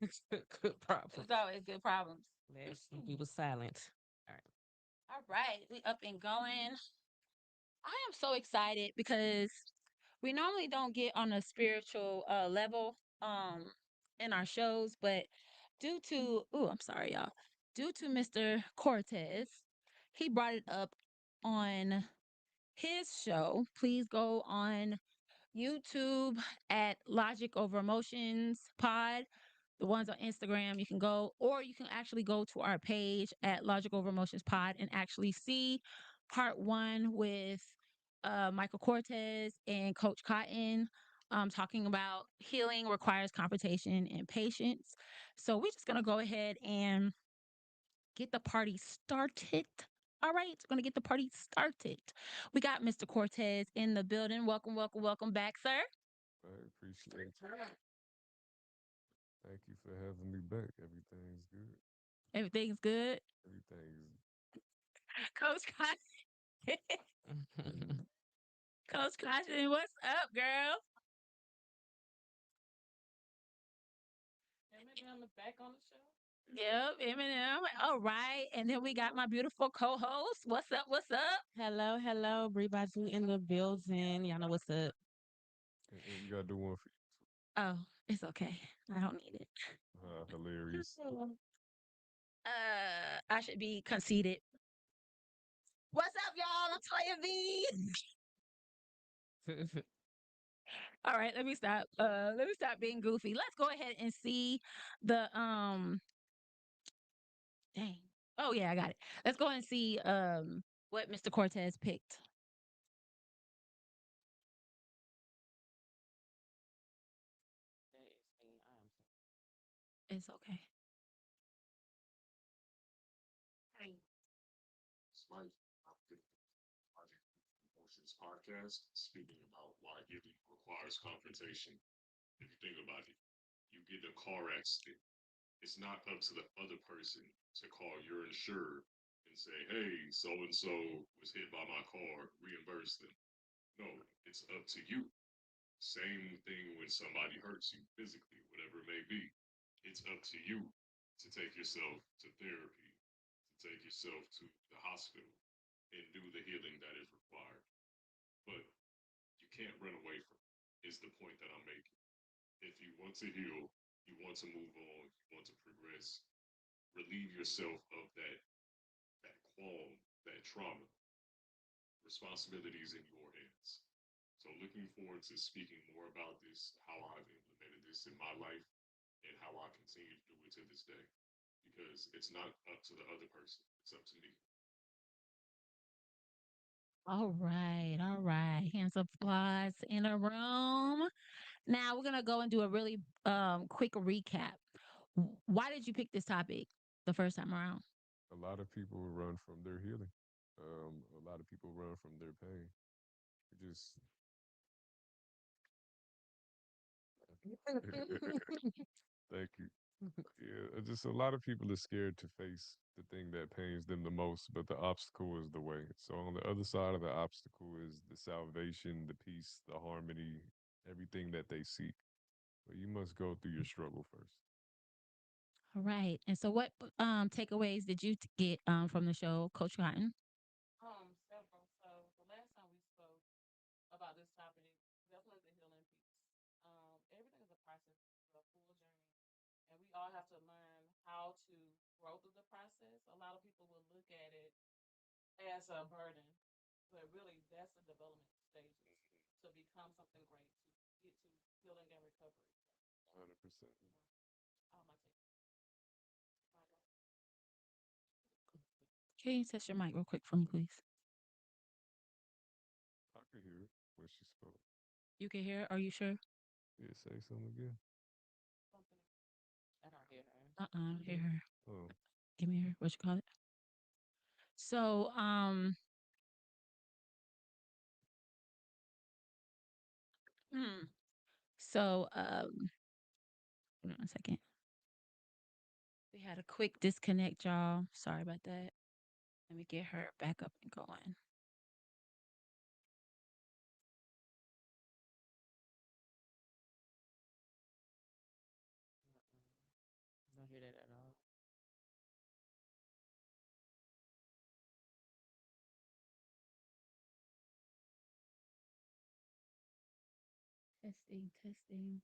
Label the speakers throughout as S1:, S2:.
S1: right.
S2: Good problem.
S1: It's always good problems.
S2: We was silent. All
S1: All right, we up and going. I am so excited because we normally don't get on a spiritual level in our shows, but due to I'm sorry, y'all. Due to Mr. Cortez, he brought it up on his show. Please go on YouTube at Logic Over Emotions Pod. The ones on Instagram, you can go, or you can actually go to our page at Logic Over Emotions Pod and actually see part one with Michael Cortez and Coach Cotton, talking about healing requires confrontation and patience. So we're just gonna go ahead and get the party started. All right, we're gonna get the party started. We got Mr. Cortez in the building. Welcome, welcome, welcome back, sir.
S3: I appreciate it. Thank you for having me back. Everything's good.
S1: Everything's good.
S3: Everything's
S1: Coach Cotton.
S2: right.
S1: Coach Cotton, what's up, girl?
S2: Eminem back on the show.
S1: Yep, Eminem. All right. And then we got my beautiful co-host. What's up? What's up?
S2: Hello, hello, everybody in the building. Y'all know what's up.
S3: and you gotta do one for
S1: Oh, it's okay. I don't need it.
S3: you. Hilarious.
S1: I should be conceited. What's up, y'all? I'm Toya V. All right, let me stop. Let me stop being goofy. Let's go ahead and see the dang. Oh yeah, I got it. Let's go and see what Mr. Cortez picked. It's okay.
S4: Mike, Project Emotions podcast, speaking about why giving requires confrontation. If you think about it, you get in a car accident. It's not up to the other person to call your insurer and say, hey, so and so was hit by my car, reimburse them. No, it's up to you. Same thing when somebody hurts you physically, whatever it may be. It's up to you to take yourself to therapy, to take yourself to the hospital, and do the healing that is required. But you can't run away from it, is the point that I'm making. If you want to heal, you want to move on, you want to progress, relieve yourself of that qualm, that trauma. Responsibilities in your hands. So looking forward to speaking more about this, how I've implemented this in my life, and how I continue to do it to this day. Because it's not up to the other person; it's up to me.
S1: All right, all right. Hands of applause in a room. Now we're gonna go and do a really quick recap. Why did you pick this topic the first time around?
S3: A lot of people run from their healing. A lot of people run from their pain. Just thank you. Yeah, just a lot of people are scared to face the thing that pains them the most, but the obstacle is the way. So on the other side of the obstacle is the salvation, the peace, the harmony, everything that they seek. But you must go through your struggle first.
S1: All right. And so, what takeaways did you get from the show, Coach Cotton?
S2: Several. So the last time we spoke about this topic, definitely the healing piece. Everything is a process, it's a full journey, and we all have to learn how to grow through the process. A lot of people will look at it as a burden, but really that's the development stages to become something great, to get to healing and recovery.
S3: 100%.
S2: All my take.
S1: Can you test your mic real quick for me, please?
S3: I could hear it when she spoke.
S1: You can hear it. Are you sure?
S3: Yeah, say something again.
S2: Something I don't hear her.
S1: I don't hear her.
S3: Oh,
S1: Give me her. What you call it? So, hmm. So, hold on a second. We had a quick disconnect, y'all. Sorry about that. Let me get her back up and going.
S2: hear that at all.
S1: Testing, testing.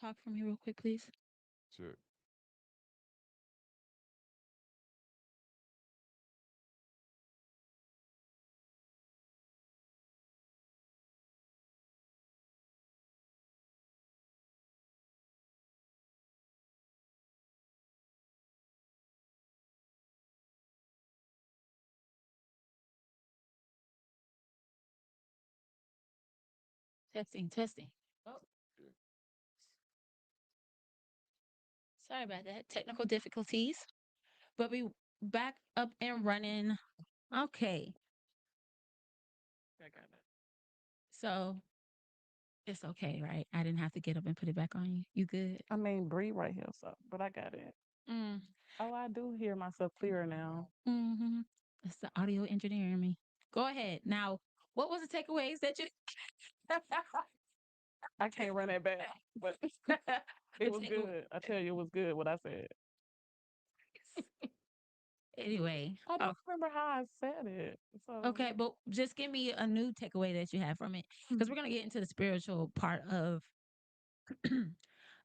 S1: Talk for me real quick, please.
S3: Check.
S1: Testing, testing. Oh,
S3: Yeah.
S1: sorry about that. Technical difficulties. But we back up and running. Okay.
S2: I got it.
S1: So it's okay, right? I didn't have to get up and put it back on you. You good?
S2: I mean, breathe right here, so but I got it.
S1: Mm.
S2: Oh, I do hear myself clearer now.
S1: Mm-hmm. It's the audio engineer in me. Go ahead. Now, what was the takeaways that you
S2: I can't run that back, but
S1: the
S2: it was
S1: takeaways?
S2: good. I tell you, it was good what I said.
S1: Anyway,
S2: I
S1: oh,
S2: don't remember how I said it. So
S1: okay, but just give me a new takeaway that you have from it, because we're gonna get into the spiritual part of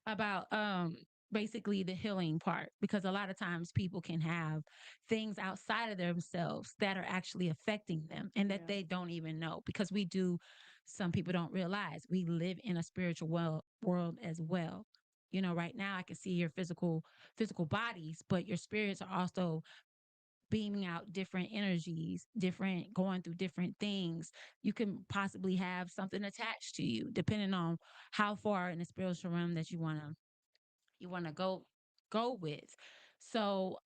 S1: about basically the healing part, because a lot of times people can have things outside of themselves that are actually affecting them and that
S2: yeah,
S1: they don't even know, because we do, some people don't realize we live in a spiritual world as well. You know, right now I can see your physical bodies, but your spirits are also beaming out different energies, different, going through different things. You can possibly have something attached to you depending on how far in the spiritual realm that you want to go with. So,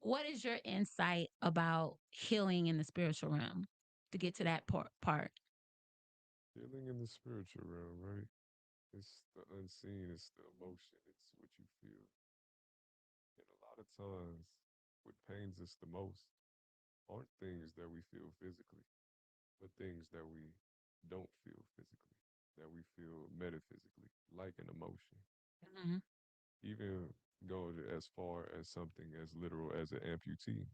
S1: what is your insight about healing in the spiritual realm to get to that part?
S3: Healing in the spiritual realm, right? It's the unseen, it's the emotion, it's what you feel. And a lot of times, what pains us the most aren't things that we feel physically, but things that we don't feel physically, that we feel metaphysically, like an emotion.
S1: Mm-hmm.
S3: Even go as far as something as literal as an amputee.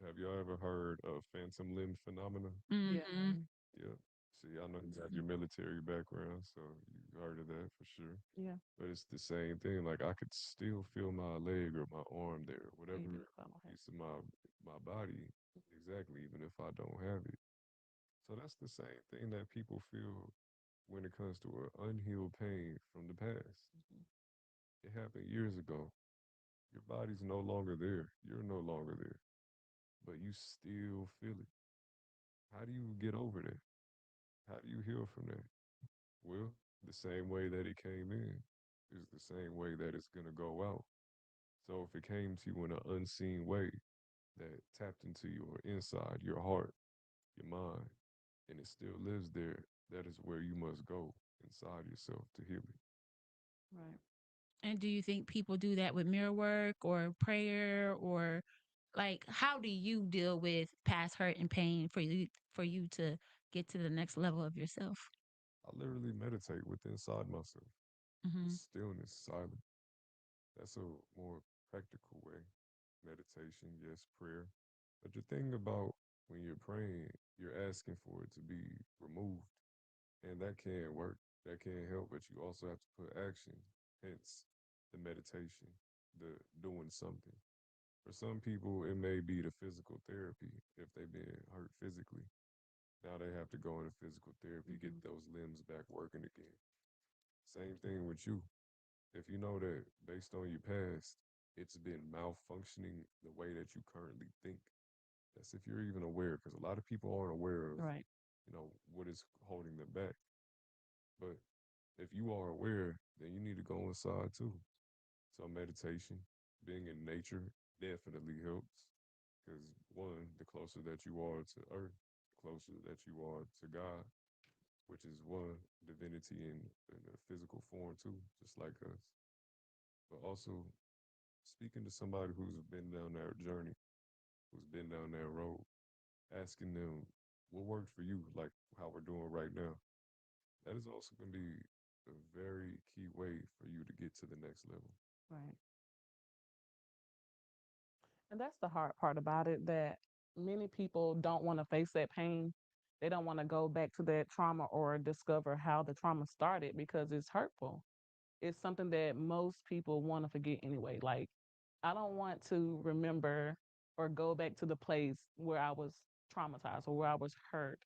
S3: Have y'all ever heard of phantom limb phenomena?
S2: yeah,
S1: Mm-hmm.
S3: Yeah. See, I know you got your military background, so you heard of that for sure.
S2: yeah.
S3: But it's the same thing. Like I could still feel my leg or my arm there,
S2: Yeah, you
S3: whatever
S2: do. I don't have.
S3: piece of my body, exactly, even if I don't have it. So that's the same thing that people feel when it comes to an unhealed pain from the past. It happened years ago. Your body's no longer there. You're no longer there, but you still feel it. How do you get over that? How do you heal from that? Well, the same way that it came in is the same way that it's going to go out. So if it came to you in an unseen way that tapped into your inside, your heart, your mind, and it still lives there, that is where you must go inside yourself to heal it.
S2: Right.
S1: And do you think people do that with mirror work or prayer, or like how do you deal with past hurt and pain for you to get to the next level of yourself?
S3: I literally meditate within inside myself.
S1: Mm-hmm.
S3: Just stillness, silence. That's a more practical way. Meditation, yes, prayer. But the thing about when you're praying, you're asking for it to be removed. And that can work. That can help, but you also have to put action. Hence the meditation, the doing something. For some people, it may be the physical therapy if they've been hurt physically. Now they have to go into physical therapy, get
S2: Mm-hmm.
S3: those limbs back working again. Same thing with you. If you know that based on your past, it's been malfunctioning the way that you currently think, that's if you're even aware, because a lot of people aren't aware of,
S2: Right.
S3: what is holding them back. But if you are aware, then you need to go inside too. So meditation, being in nature definitely helps. Because one, the closer that you are to earth, the closer that you are to God, which which is one divinity in a physical form too, just like us. But also speaking to somebody who's been down that journey, who's been down that road, asking them what worked for you, like how we're doing right now. That is also going to be a very key way for you to get to the next level.
S2: Right. And that's the hard part about it, that many people don't want to face that pain. They don't want to go back to that trauma or discover how the trauma started because it's hurtful. It's something that most people want to forget anyway. Like, I don't want to remember or go back to the place where I was traumatized or where I was hurt.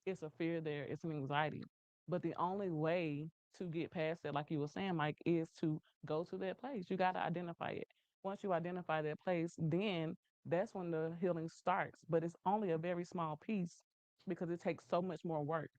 S2: It's a fear there, it's an anxiety. But the only way to get past it, like you were saying, Mike, is to go to that place. You got to identify it. Once you identify that place, then that's when the healing starts. But it's only a very small piece because it takes so much more work.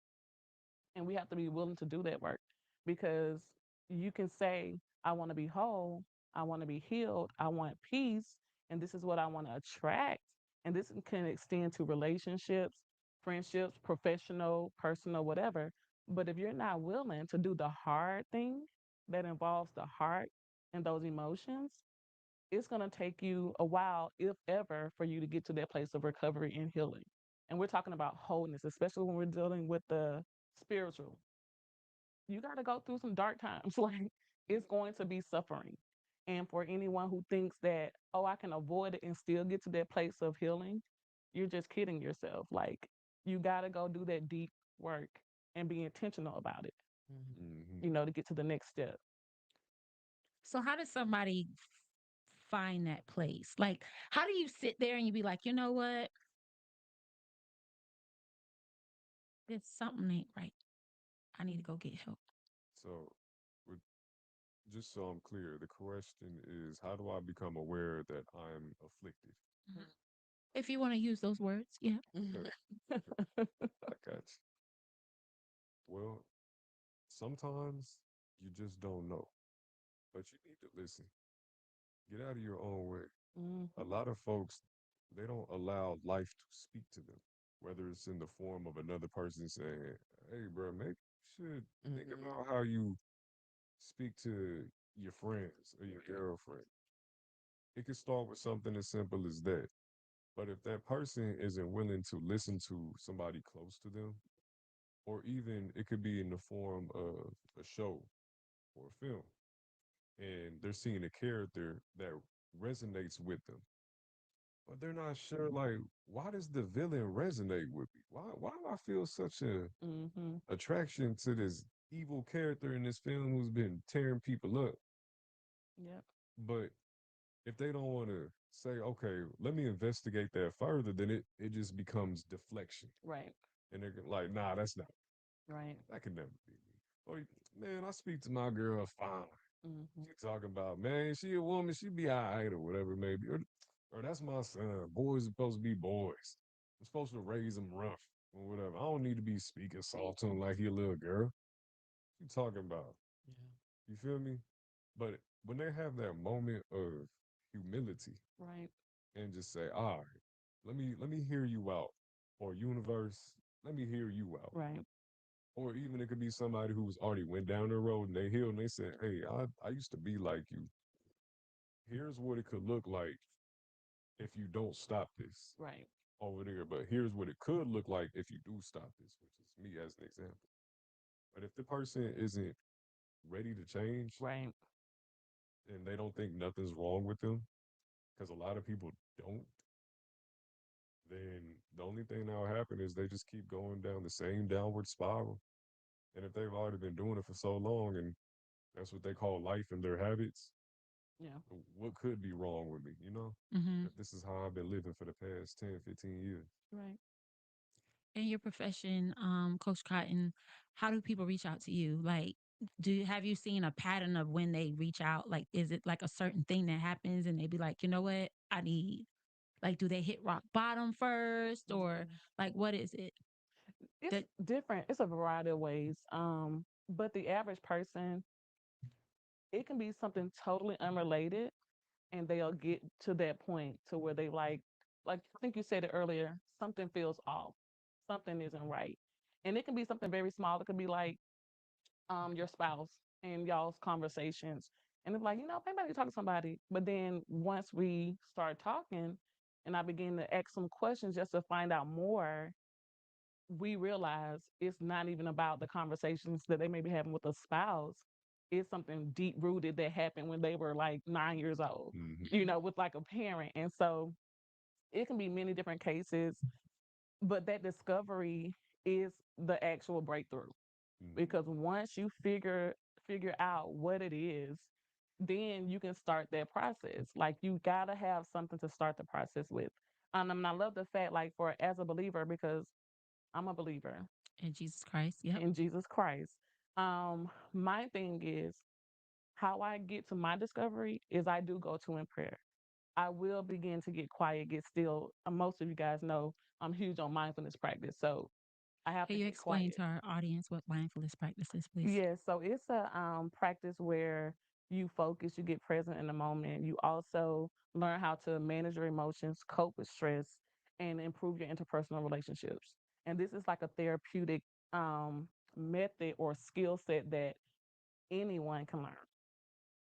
S2: And we have to be willing to do that work because you can say, I want to be whole, I want to be healed, I want peace, and this is what I want to attract. And this can extend to relationships, friendships, professional, personal, whatever. But if you're not willing to do the hard thing that involves the heart and those emotions, it's going to take you a while, if ever, for you to get to that place of recovery and healing. And we're talking about wholeness, especially when we're dealing with the spiritual. You got to go through some dark times. Like, it's going to be suffering. And for anyone who thinks that, oh, I can avoid it and still get to that place of healing, you're just kidding yourself. Like, you got to go do that deep work and be intentional about it,
S3: Hmm.
S2: to get to the next step.
S1: So how does somebody find that place? Like, how do you sit there and you be like, you know what? There's something ain't right. I need to go get help.
S3: So, with, just so I'm clear, the question is how do I become aware that I'm afflicted?
S1: Mhm. If you want to use those words, yeah.
S3: Okay, okay, I got you. Well, sometimes you just don't know, but you need to listen. Get out of your own way. A
S2: Hmm.
S3: lot of folks, they don't allow life to speak to them, whether it's in the form of another person saying, hey, bro, maybe you should think about how you speak to your friends or your girlfriend. It can start with something as simple as that. But if that person isn't willing to listen to somebody close to them, or even it could be in the form of a show or a film, and they're seeing a character that resonates with them, but they're not sure, like, why does the villain resonate with me? Why do I feel such a
S2: Hmm.
S3: attraction to this evil character in this film who's been tearing people up?
S2: Yep.
S3: But if they don't want to say, okay, let me investigate that further, then it just becomes deflection.
S2: Right.
S3: And they're like, nah, that's not,
S2: Right.
S3: that could never be me. Or, man, I speak to my girl fine.
S2: Hmm.
S3: She talking about, man, she a woman, she be all right or whatever, maybe. Or that's my son. Boys are supposed to be boys. I'm supposed to raise them rough or whatever. I don't need to be speaking soft to him like he a little girl. You talking about? You feel me? But when they have that moment of humility
S2: Right.
S3: and just say, all right, let me hear you out. Or universe, let me hear you out.
S2: Right.
S3: Or even it could be somebody who's already went down the road and they healed and they said, hey, I used to be like you. Here's what it could look like if you don't stop this
S2: Right.
S3: over there. But here's what it could look like if you do stop this, which is me as an example. But if the person isn't ready to change
S2: Right.
S3: and they don't think nothing's wrong with them, because a lot of people don't, then the only thing that'll happen is they just keep going down the same downward spiral. And if they've already been doing it for so long and that's what they call life and their habits,
S2: Yeah.
S3: what could be wrong with me,
S1: Hmm.
S3: If this is how I've been living for the past 10, 15 years.
S2: Right.
S1: In your profession, Coach Cotton, how do people reach out to you? Like, have you seen a pattern of when they reach out? Like, is it like a certain thing that happens and they be like, you know what, I need, like, do they hit rock bottom first, or
S2: Mhm.
S1: like, what is it
S2: It's
S1: that?
S2: different. It's a variety of ways. But the average person, it can be something totally unrelated, and they'll get to that point to where they like I think you said it earlier, something feels off, something isn't right. And it can be something very small. It could be like your spouse and y'all's conversations. And it's like, maybe I need to talk to somebody. But then once we start talking and I begin to ask some questions just to find out more, we realize it's not even about the conversations that they may be having with a spouse. It's something deep rooted that happened when they were like 9 years old, with like a parent. And so it can be many different cases, but that discovery is the actual breakthrough. Because once you figure out what it is, then you can start that process. Like you gotta have something to start the process with. And I love the fact, like for as a believer, because I'm a believer
S1: In Jesus Christ. Yep.
S2: in Jesus Christ. My thing is how I get to my discovery is I do go to in prayer. I will begin to get quiet, get still. Most of you guys know I'm huge on mindfulness practice, so I have
S1: Can
S2: to
S1: you
S2: get
S1: explain
S2: quiet.
S1: to our audience what mindfulness practice is, please?
S2: Yes, so it's a practice where you focus, you get present in the moment. You also learn how to manage your emotions, cope with stress, and improve your interpersonal relationships. And this is like a therapeutic method or skill set that anyone can learn.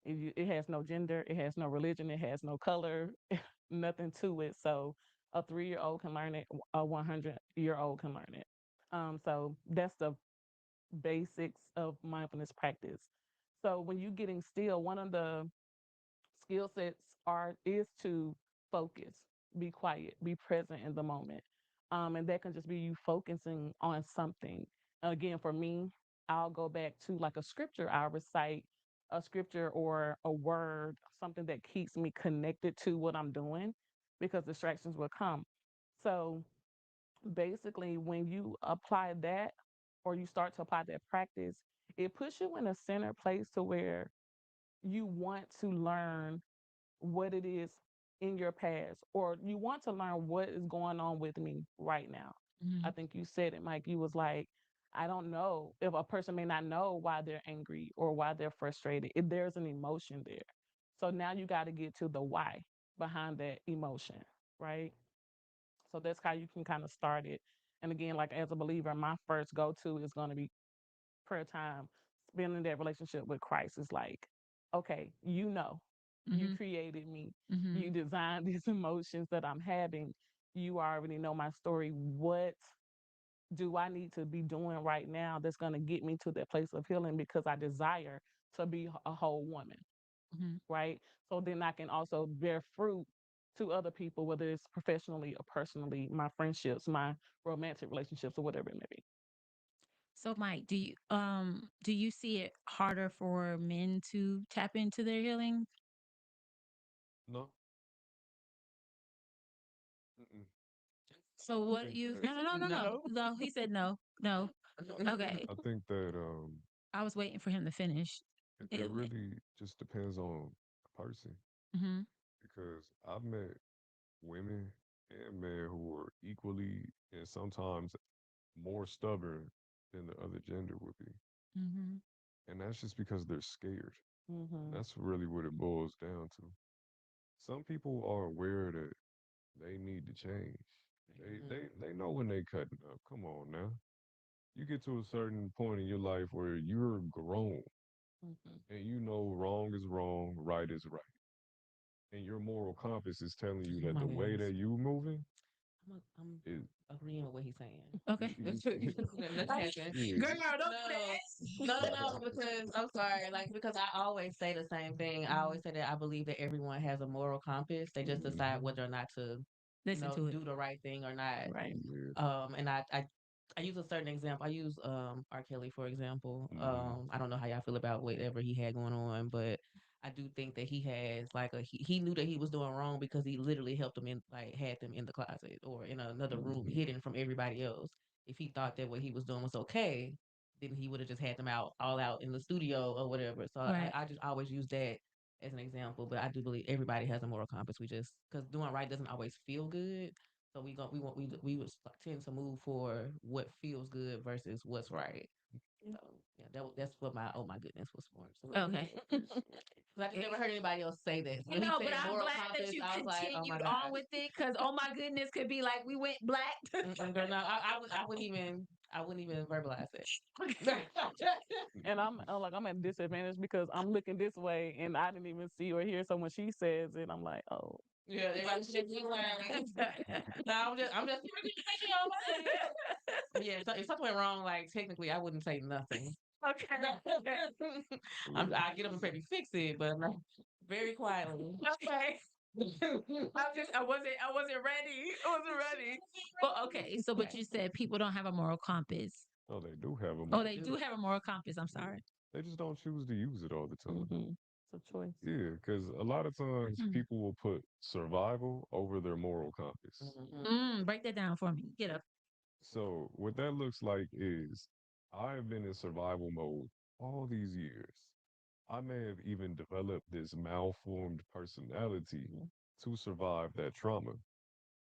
S2: It has no gender, it has no religion, it has no color, nothing to it. So a 3-year-old can learn it, a 100-year-old can learn it. So that's the basics of mindfulness practice. So when you're getting still, one of the skill sets is to focus, be quiet, be present in the moment. And that can just be you focusing on something. Again, for me, I'll go back to like a scripture. I'll recite a scripture or a word, something that keeps me connected to what I'm doing because distractions will come. So basically, when you apply that or you start to apply that practice, it puts you in a center place to where you want to learn what it is in your past, or you want to learn what is going on with me right now. I
S1: Mm-hmm.
S2: think you said it, Mike. You was like, I don't know if a person may not know why they're angry or why they're frustrated. If there's an emotion there. So now you got to get to the why behind that emotion, right? So that's how you can kind of start it. And again, like as a believer, my first go to is going to be prayer time, spending that relationship with Christ is like, okay, you
S1: Mm-hmm.
S2: created me,
S1: Mm-hmm.
S2: you designed these emotions that I'm having. You already know my story. What do I need to be doing right now that's going to get me to that place of healing because I desire to be a whole woman,
S1: Mm-hmm.
S2: right? So then I can also bear fruit to other people, whether it's professionally or personally, my friendships, my romantic relationships, or whatever it may be.
S1: So, Mike, do you see it harder for men to tap into their healing?
S3: No. Mm-mm.
S1: So,
S3: I
S1: what
S3: think
S1: you?
S3: that
S1: No, no, no, no, no,
S2: No.
S1: no. He said no, no. Okay,
S3: I think that
S1: I was waiting for him to finish.
S3: it really just depends on the person
S1: Mm-hmm.
S3: because I've met women and men who are equally and sometimes more stubborn than the other gender would be.
S1: Mm-hmm.
S3: And that's just because they're scared. And
S2: Mm-hmm.
S3: that's really what it boils down to. Some people are aware that they need to change. They know when they cutting up. Come on now. You get to a certain point in your life where you're grown
S2: Mm-hmm.
S3: and you know wrong is wrong, right is right. And your moral compass is telling you
S5: Oh
S3: that
S5: my
S3: the way
S5: goodness.
S3: that you moving
S5: I'm
S3: is
S5: agreeing with what he's saying.
S1: Okay.
S5: Let's happen.
S3: yeah.
S1: Girl, don't do
S5: No, because I'm sorry, like because I always say the same thing. I always say that I believe that everyone has a moral compass. They just decide
S3: Mhm.
S5: whether or not to,
S1: Listen to it.
S5: do the right thing or not.
S2: Right.
S3: Yeah.
S5: And I use a certain example. I use R. Kelly for example.
S3: Mhm.
S5: I don't know how y'all feel about whatever he had going on, but I do think that he has like he knew that he was doing wrong because he literally helped them in like had them in the closet or in another room
S3: Mhm.
S5: hidden from everybody else. If he thought that what he was doing was okay, then he would have just had them out all out in the studio or whatever. So
S1: Right.
S5: I just always use that as an example. But I do believe everybody has a moral compass. We just because doing right doesn't always feel good. So we want we would tend to move for what feels good versus what's right. So yeah, that's what my oh my goodness was for. So,
S1: Okay.
S5: 'cause I just never heard anybody else say that. So when he
S1: No, but
S5: said
S1: I'm
S5: moral
S1: glad that
S5: compass,
S1: you
S5: I was like, oh my
S1: continued on
S5: god.
S1: with it because, oh my goodness, could be like we went black.
S5: Girl, no, I wouldn't even. I wouldn't even verbalize it.
S2: And I'm at disadvantage because I'm looking this way and I didn't even see or hear. So when she says it, I'm like, oh.
S5: Yeah, everybody should be like, no, I'm just yeah. So if something went wrong, like technically, I wouldn't say nothing. Okay. I get up and maybe fix it, but like, very quietly. Okay. I wasn't ready. I wasn't ready.
S1: Well, okay. So, but you said people don't have a moral compass.
S3: Oh, they do have a
S1: Oh,
S3: moral
S1: they do
S5: Do.
S1: have a moral compass. I'm
S3: compass.
S1: sorry.
S3: They just don't choose to use it all the time.
S2: Mm-hmm. It's a choice.
S3: Yeah, because a lot of times
S1: Mm.
S3: people will put survival over their moral compass.
S1: Break that down for me. Get up.
S3: So what that looks like is I have been in survival mode all these years. I may have even developed this malformed personality to survive that trauma,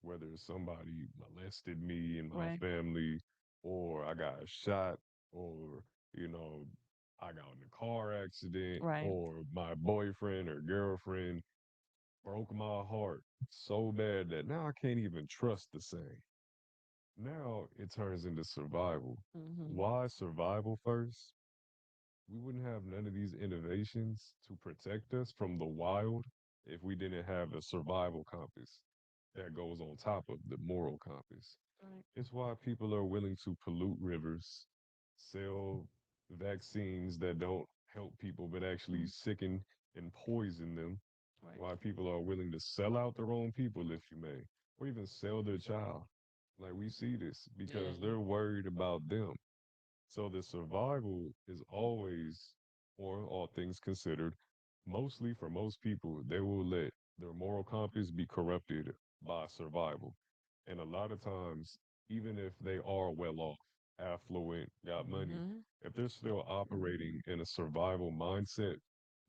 S3: whether somebody molested me and my
S2: Right.
S3: family, or I got shot, or, you know, I got in a car accident,
S2: Right.
S3: or my boyfriend or girlfriend broke my heart so bad that now I can't even trust the same. Now it turns into survival.
S2: Mm-hmm.
S3: Why survival first? We wouldn't have none of these innovations to protect us from the wild if we didn't have a survival compass that goes on top of the moral compass.
S2: Right.
S3: It's why people are willing to pollute rivers, sell vaccines that don't help people but actually sicken and poison them.
S2: Right.
S3: Why people are willing to sell out their own people, if you may, or even sell their child. Like we see this
S5: Yeah.
S3: because they're worried about them. So the survival is always, or all things considered, mostly for most people, they will let their moral compass be corrupted by survival. And a lot of times, even if they are well off, affluent, got money,
S5: Mm-hmm.
S3: if they're still operating in a survival mindset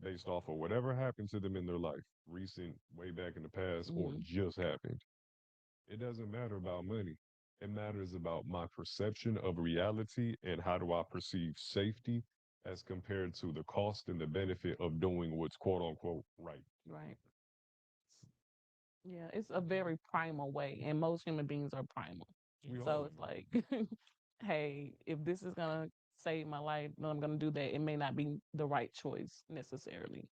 S3: based off of whatever happened to them in their life, recent, way back in the past, or
S2: Mm-hmm.
S3: just happened, it doesn't matter about money. It matters about my perception of reality and how do I perceive safety as compared to the cost and the benefit of doing what's quote unquote right.
S2: Right. Yeah. It's a very primal way, and most human beings are primal.
S3: We
S5: Yes.
S2: So
S3: are.
S2: it's like, hey, if this is gonna save my life, then I'm gonna do that. It may not be the right choice necessarily,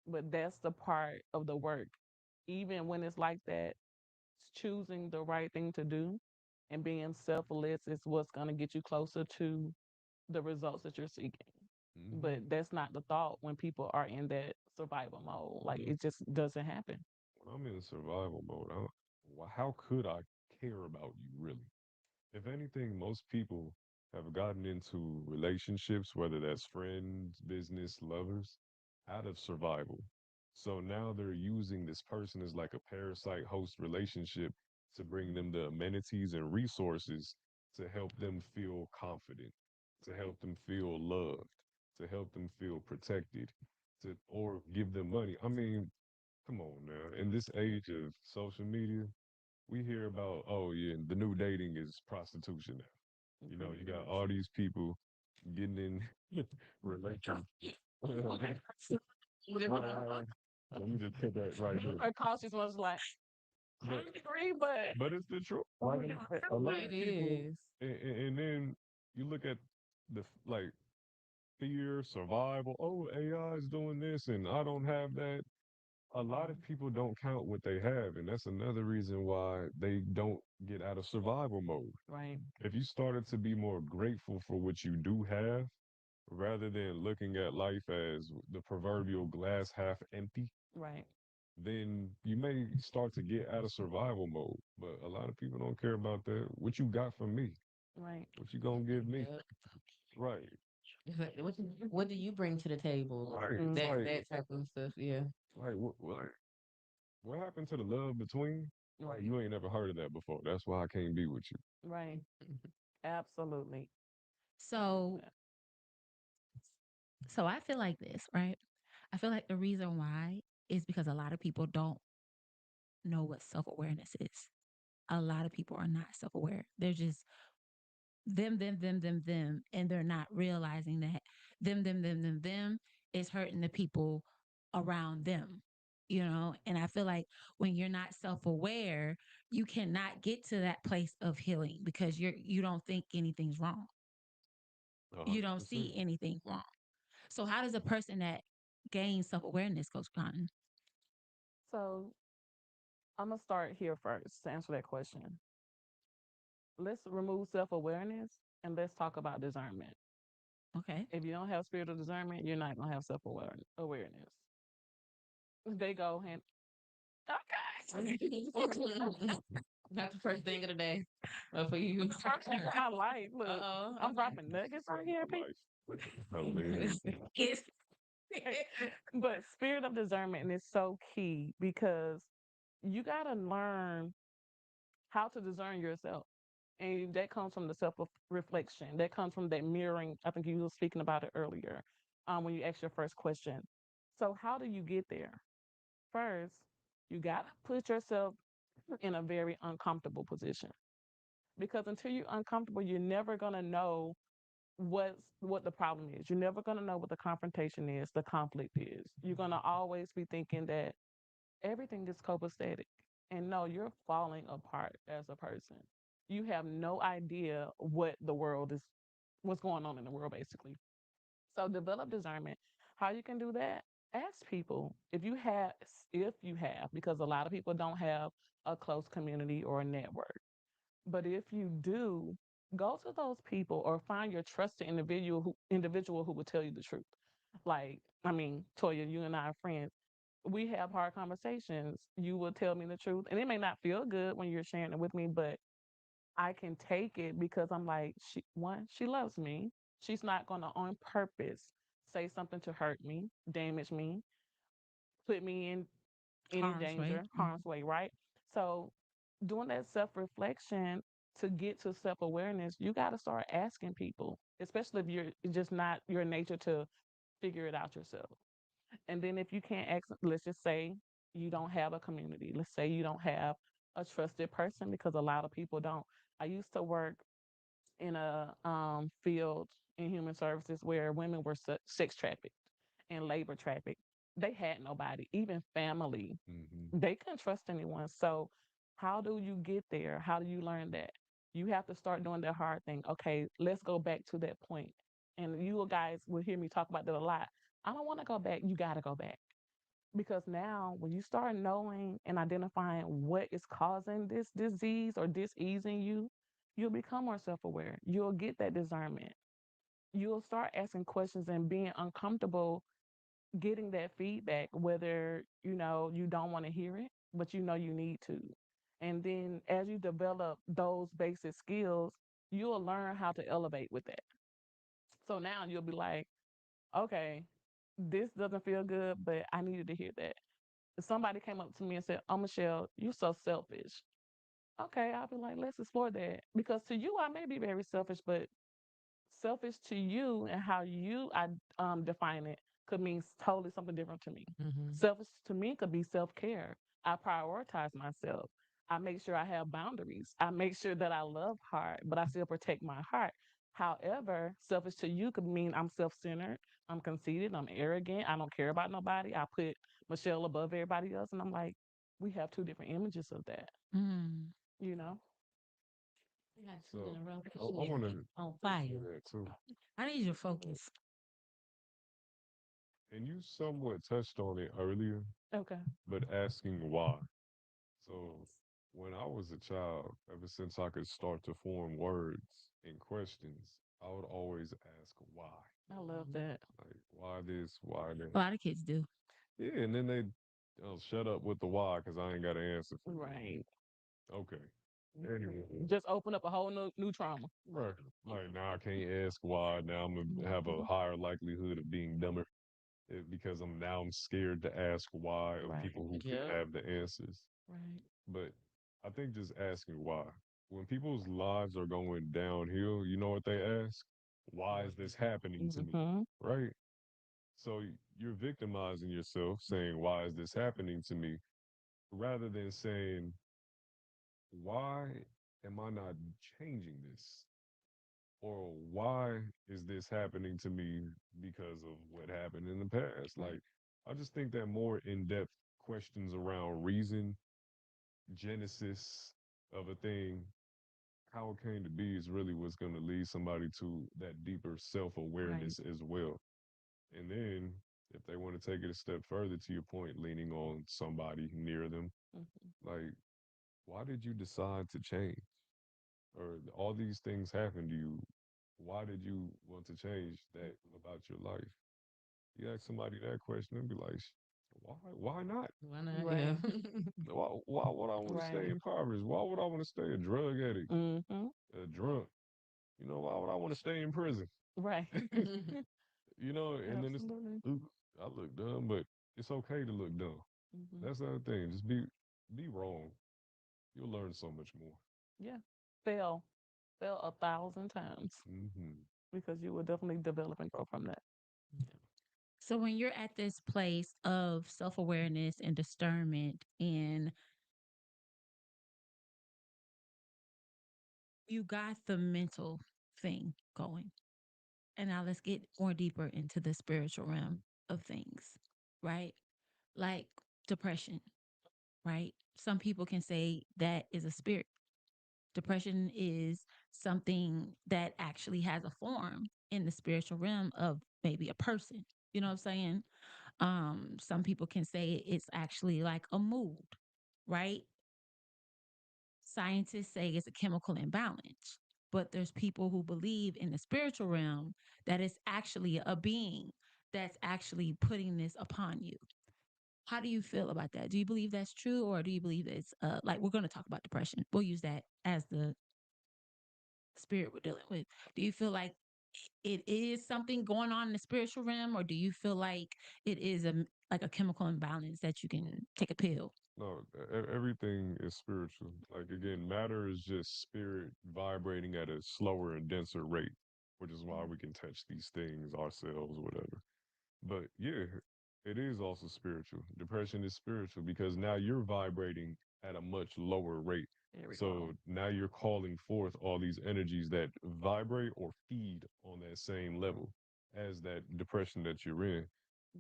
S2: but that's the part of the work. Even when it's like that, choosing the right thing to do and being selfless is what's gonna get you closer to the results that you're seeking.
S3: Hmm.
S2: But that's not the thought when people are in that survival mode. Like it just doesn't happen.
S3: When I'm in survival mode, how could I care about you really? If anything, most people have gotten into relationships, whether that's friends, business, lovers, out of survival. So now they're using this person as like a parasite host relationship to bring them the amenities and resources to help them feel confident, to help them feel loved, to help them feel protected, to or give them money. I mean, come on now. In this age of social media, we hear about, oh yeah, the new dating is prostitution now. You know, you
S2: Pretty
S3: got
S2: much.
S3: all these people getting in relationships. Let me just put that right here.
S2: It costs you so much like I
S3: But
S2: agree, but
S3: but it's the truth. Like a lot
S5: It
S3: of people,
S5: is.
S3: and then you look at like fear, survival. Oh, AI is doing this, and I don't have that. A lot of people don't count what they have, and that's another reason why they don't get out of survival mode.
S2: right,
S3: If you started to be more grateful for what you do have, rather than looking at life as the proverbial glass half empty,
S2: right,
S3: then you may start to get out of survival mode. But a lot of people don't care about that. What you got from me?
S2: right.
S3: What you gonna give me?
S5: Yep.
S3: Right.
S5: It's like, what do you bring to the table?
S3: Right. It's
S2: Mm,
S5: That type of stuff. Yeah.
S3: what happened to the love between? Like
S2: right,
S3: you ain't never heard of that before. That's why I can't be with you.
S2: right. Absolutely. I agree with
S1: So,
S2: that.
S1: so I feel like this, right? I feel like the reason why is because a lot of people don't know what self awareness is. A lot of people are not self aware. They're just them, and they're not realizing that them is hurting the people around them. And I feel like when you're not self-aware, you cannot get to that place of healing because you don't think anything's wrong. You don't
S3: 100%.
S1: see anything wrong. So how does a person that gains self-awareness, Coach Cotton?
S2: So I'm gonna start here first to answer that question. Let's remove self-awareness and let's talk about discernment.
S1: Okay.
S2: If you don't have spiritual discernment, you're not gonna have self-awareness. They go hand. Okay.
S5: Not the first thing of the day, but for you.
S2: First thing in my life. Look,
S5: Uh-oh.
S2: I'm dropping nuggets on here, people.
S3: Life. Hilarious.
S1: Yes.
S2: But spirit of discernment is so key because you gotta learn how to discern yourself. And that comes from the self reflection. That comes from that mirroring. I think you were speaking about it earlier when you asked your first question. So, how do you get there? First, you got to put yourself in a very uncomfortable position because until you're uncomfortable, you're never going to know what the problem is. You're never going to know what the confrontation is, the conflict is. You're going to always be thinking that everything is copacetic. And no, you're falling apart as a person. You have no idea what's going on in the world, basically. So develop discernment. How you can do that? Ask people if you have, because a lot of people don't have a close community or a network. But if you do, go to those people or find your trusted individual who will tell you the truth. Like, I mean, Toya, you and I are friends. We have hard conversations. You will tell me the truth. And it may not feel good when you're sharing it with me, but I can take it because I'm like, she loves me. She's not gonna on purpose say something to hurt me, damage me, put me in any
S1: Harm's way.
S2: danger, harm's way, right? So doing that self-reflection to get to self-awareness, you got to start asking people, especially if you're it's just not your nature to figure it out yourself. And then if you can't ask, let's just say you don't have a community. Let's say you don't have a trusted person because a lot of people don't. I used to work in a field in human services where women were sex trafficked and labor trafficked. They had nobody, even family.
S3: Hmm.
S2: They couldn't trust anyone. So, how do you get there? How do you learn that? You have to start doing that hard thing. Okay, let's go back to that point. And you guys will hear me talk about that a lot. I don't want to go back. You got to go back. Because now, when you start knowing and identifying what is causing this disease or disease in you, you'll become more self aware. You'll get that discernment. You'll start asking questions and being uncomfortable getting that feedback, whether you don't want to hear it, but you need to. And then as you develop those basic skills, you'll learn how to elevate with that. So now you'll be like, okay, this doesn't feel good, but I needed to hear that. If somebody came up to me and said, "Oh, Micheal, you're so selfish." Okay, I'll be like, let's explore that. Because to you, I may be very selfish, but selfish to you and how you I define it could mean totally something different to me.
S5: Mm-hmm.
S2: Selfish to me could be self care. I prioritize myself. I make sure I have boundaries. I make sure that I love hard, but I still protect my heart. However, selfish to you could mean I'm self centered, I'm conceited, I'm arrogant, I don't care about nobody. I put Micheal above everybody else. And I'm like, we have two different images of that,
S1: Mm.
S2: you know?
S5: I got two in
S3: So
S5: a row.
S3: I want to
S1: On
S3: say
S1: fire.
S3: that too.
S1: I need your
S3: Uh,
S1: focus.
S3: and you somewhat touched on it earlier,
S2: Okay.
S3: but asking why. So when I was a child, ever since I could start to form words and questions, I would always ask why.
S2: I love
S5: Mhm.
S2: that.
S3: Like, why this? Why that?
S1: A lot of kids do.
S3: Yeah, and then they shut up with the why because I ain't got an answer for you.
S2: Right.
S3: Okay. Anyway,
S2: Just open up a whole new trauma.
S3: right. Like now I can't ask why. Now I'm gonna have a
S2: Mhm.
S3: higher likelihood of being dumber because I'm scared to ask why of
S2: Right.
S3: people who could
S5: Yep.
S3: have the answers.
S2: Right.
S3: But I think just asking why. When people's lives are going downhill, you know what they ask? Why is this happening to me?
S2: Mm-hmm.
S3: Right? So you're victimizing yourself saying, why is this happening to me? Rather than saying, why am I not changing this? Or why is this happening to me because of what happened in the past?
S2: Right.
S3: Like, I just think that more in depth questions around reason, genesis of a thing, how it came to be is really what's going to lead somebody to that deeper self
S5: Right.
S3: awareness as well. And then, if they want to take it a step further, to your point, leaning on somebody near them,
S5: Mhm.
S3: like, why did you decide to change? Or all these things happened to you. Why did you want to change that about your life? You ask somebody that question and be like, why? Why not?
S5: Why not? Yeah.
S2: Right.
S3: Why would I want to stay
S2: Right.
S3: impoverished? Why would I want to stay a drug addict,
S2: Mm-hmm.
S3: a drunk? Why would I want to stay in prison?
S2: Right.
S3: And then it's,
S2: Absolutely.
S3: ooh, I look dumb, but it's okay to look dumb.
S2: Hmm.
S3: That's the other thing. Just be wrong. You'll learn so much more.
S2: Yeah. Fail. Fail 1,000 times
S3: Hmm.
S2: because you will definitely develop and grow from that.
S1: So when you're at this place of self-awareness and discernment and you got the mental thing going. And now let's get more deeper into the spiritual realm of things, right? Like depression, right? Some people can say that is a spirit. Depression is something that actually has a form in the spiritual realm of maybe a person. You know what I'm saying? Some people can say it's actually like a mood, right? Scientists say it's a chemical imbalance, but there's people who believe in the spiritual realm that it's actually a being that's actually putting this upon you. How do you feel about that? Do you believe that's true, or do you believe it's like we're going to talk about depression? We'll use that as the spirit we're dealing with. Do you feel like it is something going on in the spiritual realm, or do you feel like it is like a chemical imbalance that you can take a pill?
S3: No, everything is spiritual. Like again, matter is just spirit vibrating at a slower and denser rate, which is why we can touch these things ourselves, whatever. But yeah, it is also spiritual. Depression is spiritual because now you're vibrating at a much lower rate.
S2: There we
S3: So
S2: go.
S3: now you're calling forth all these energies that vibrate or feed on that same level as that depression that you're in.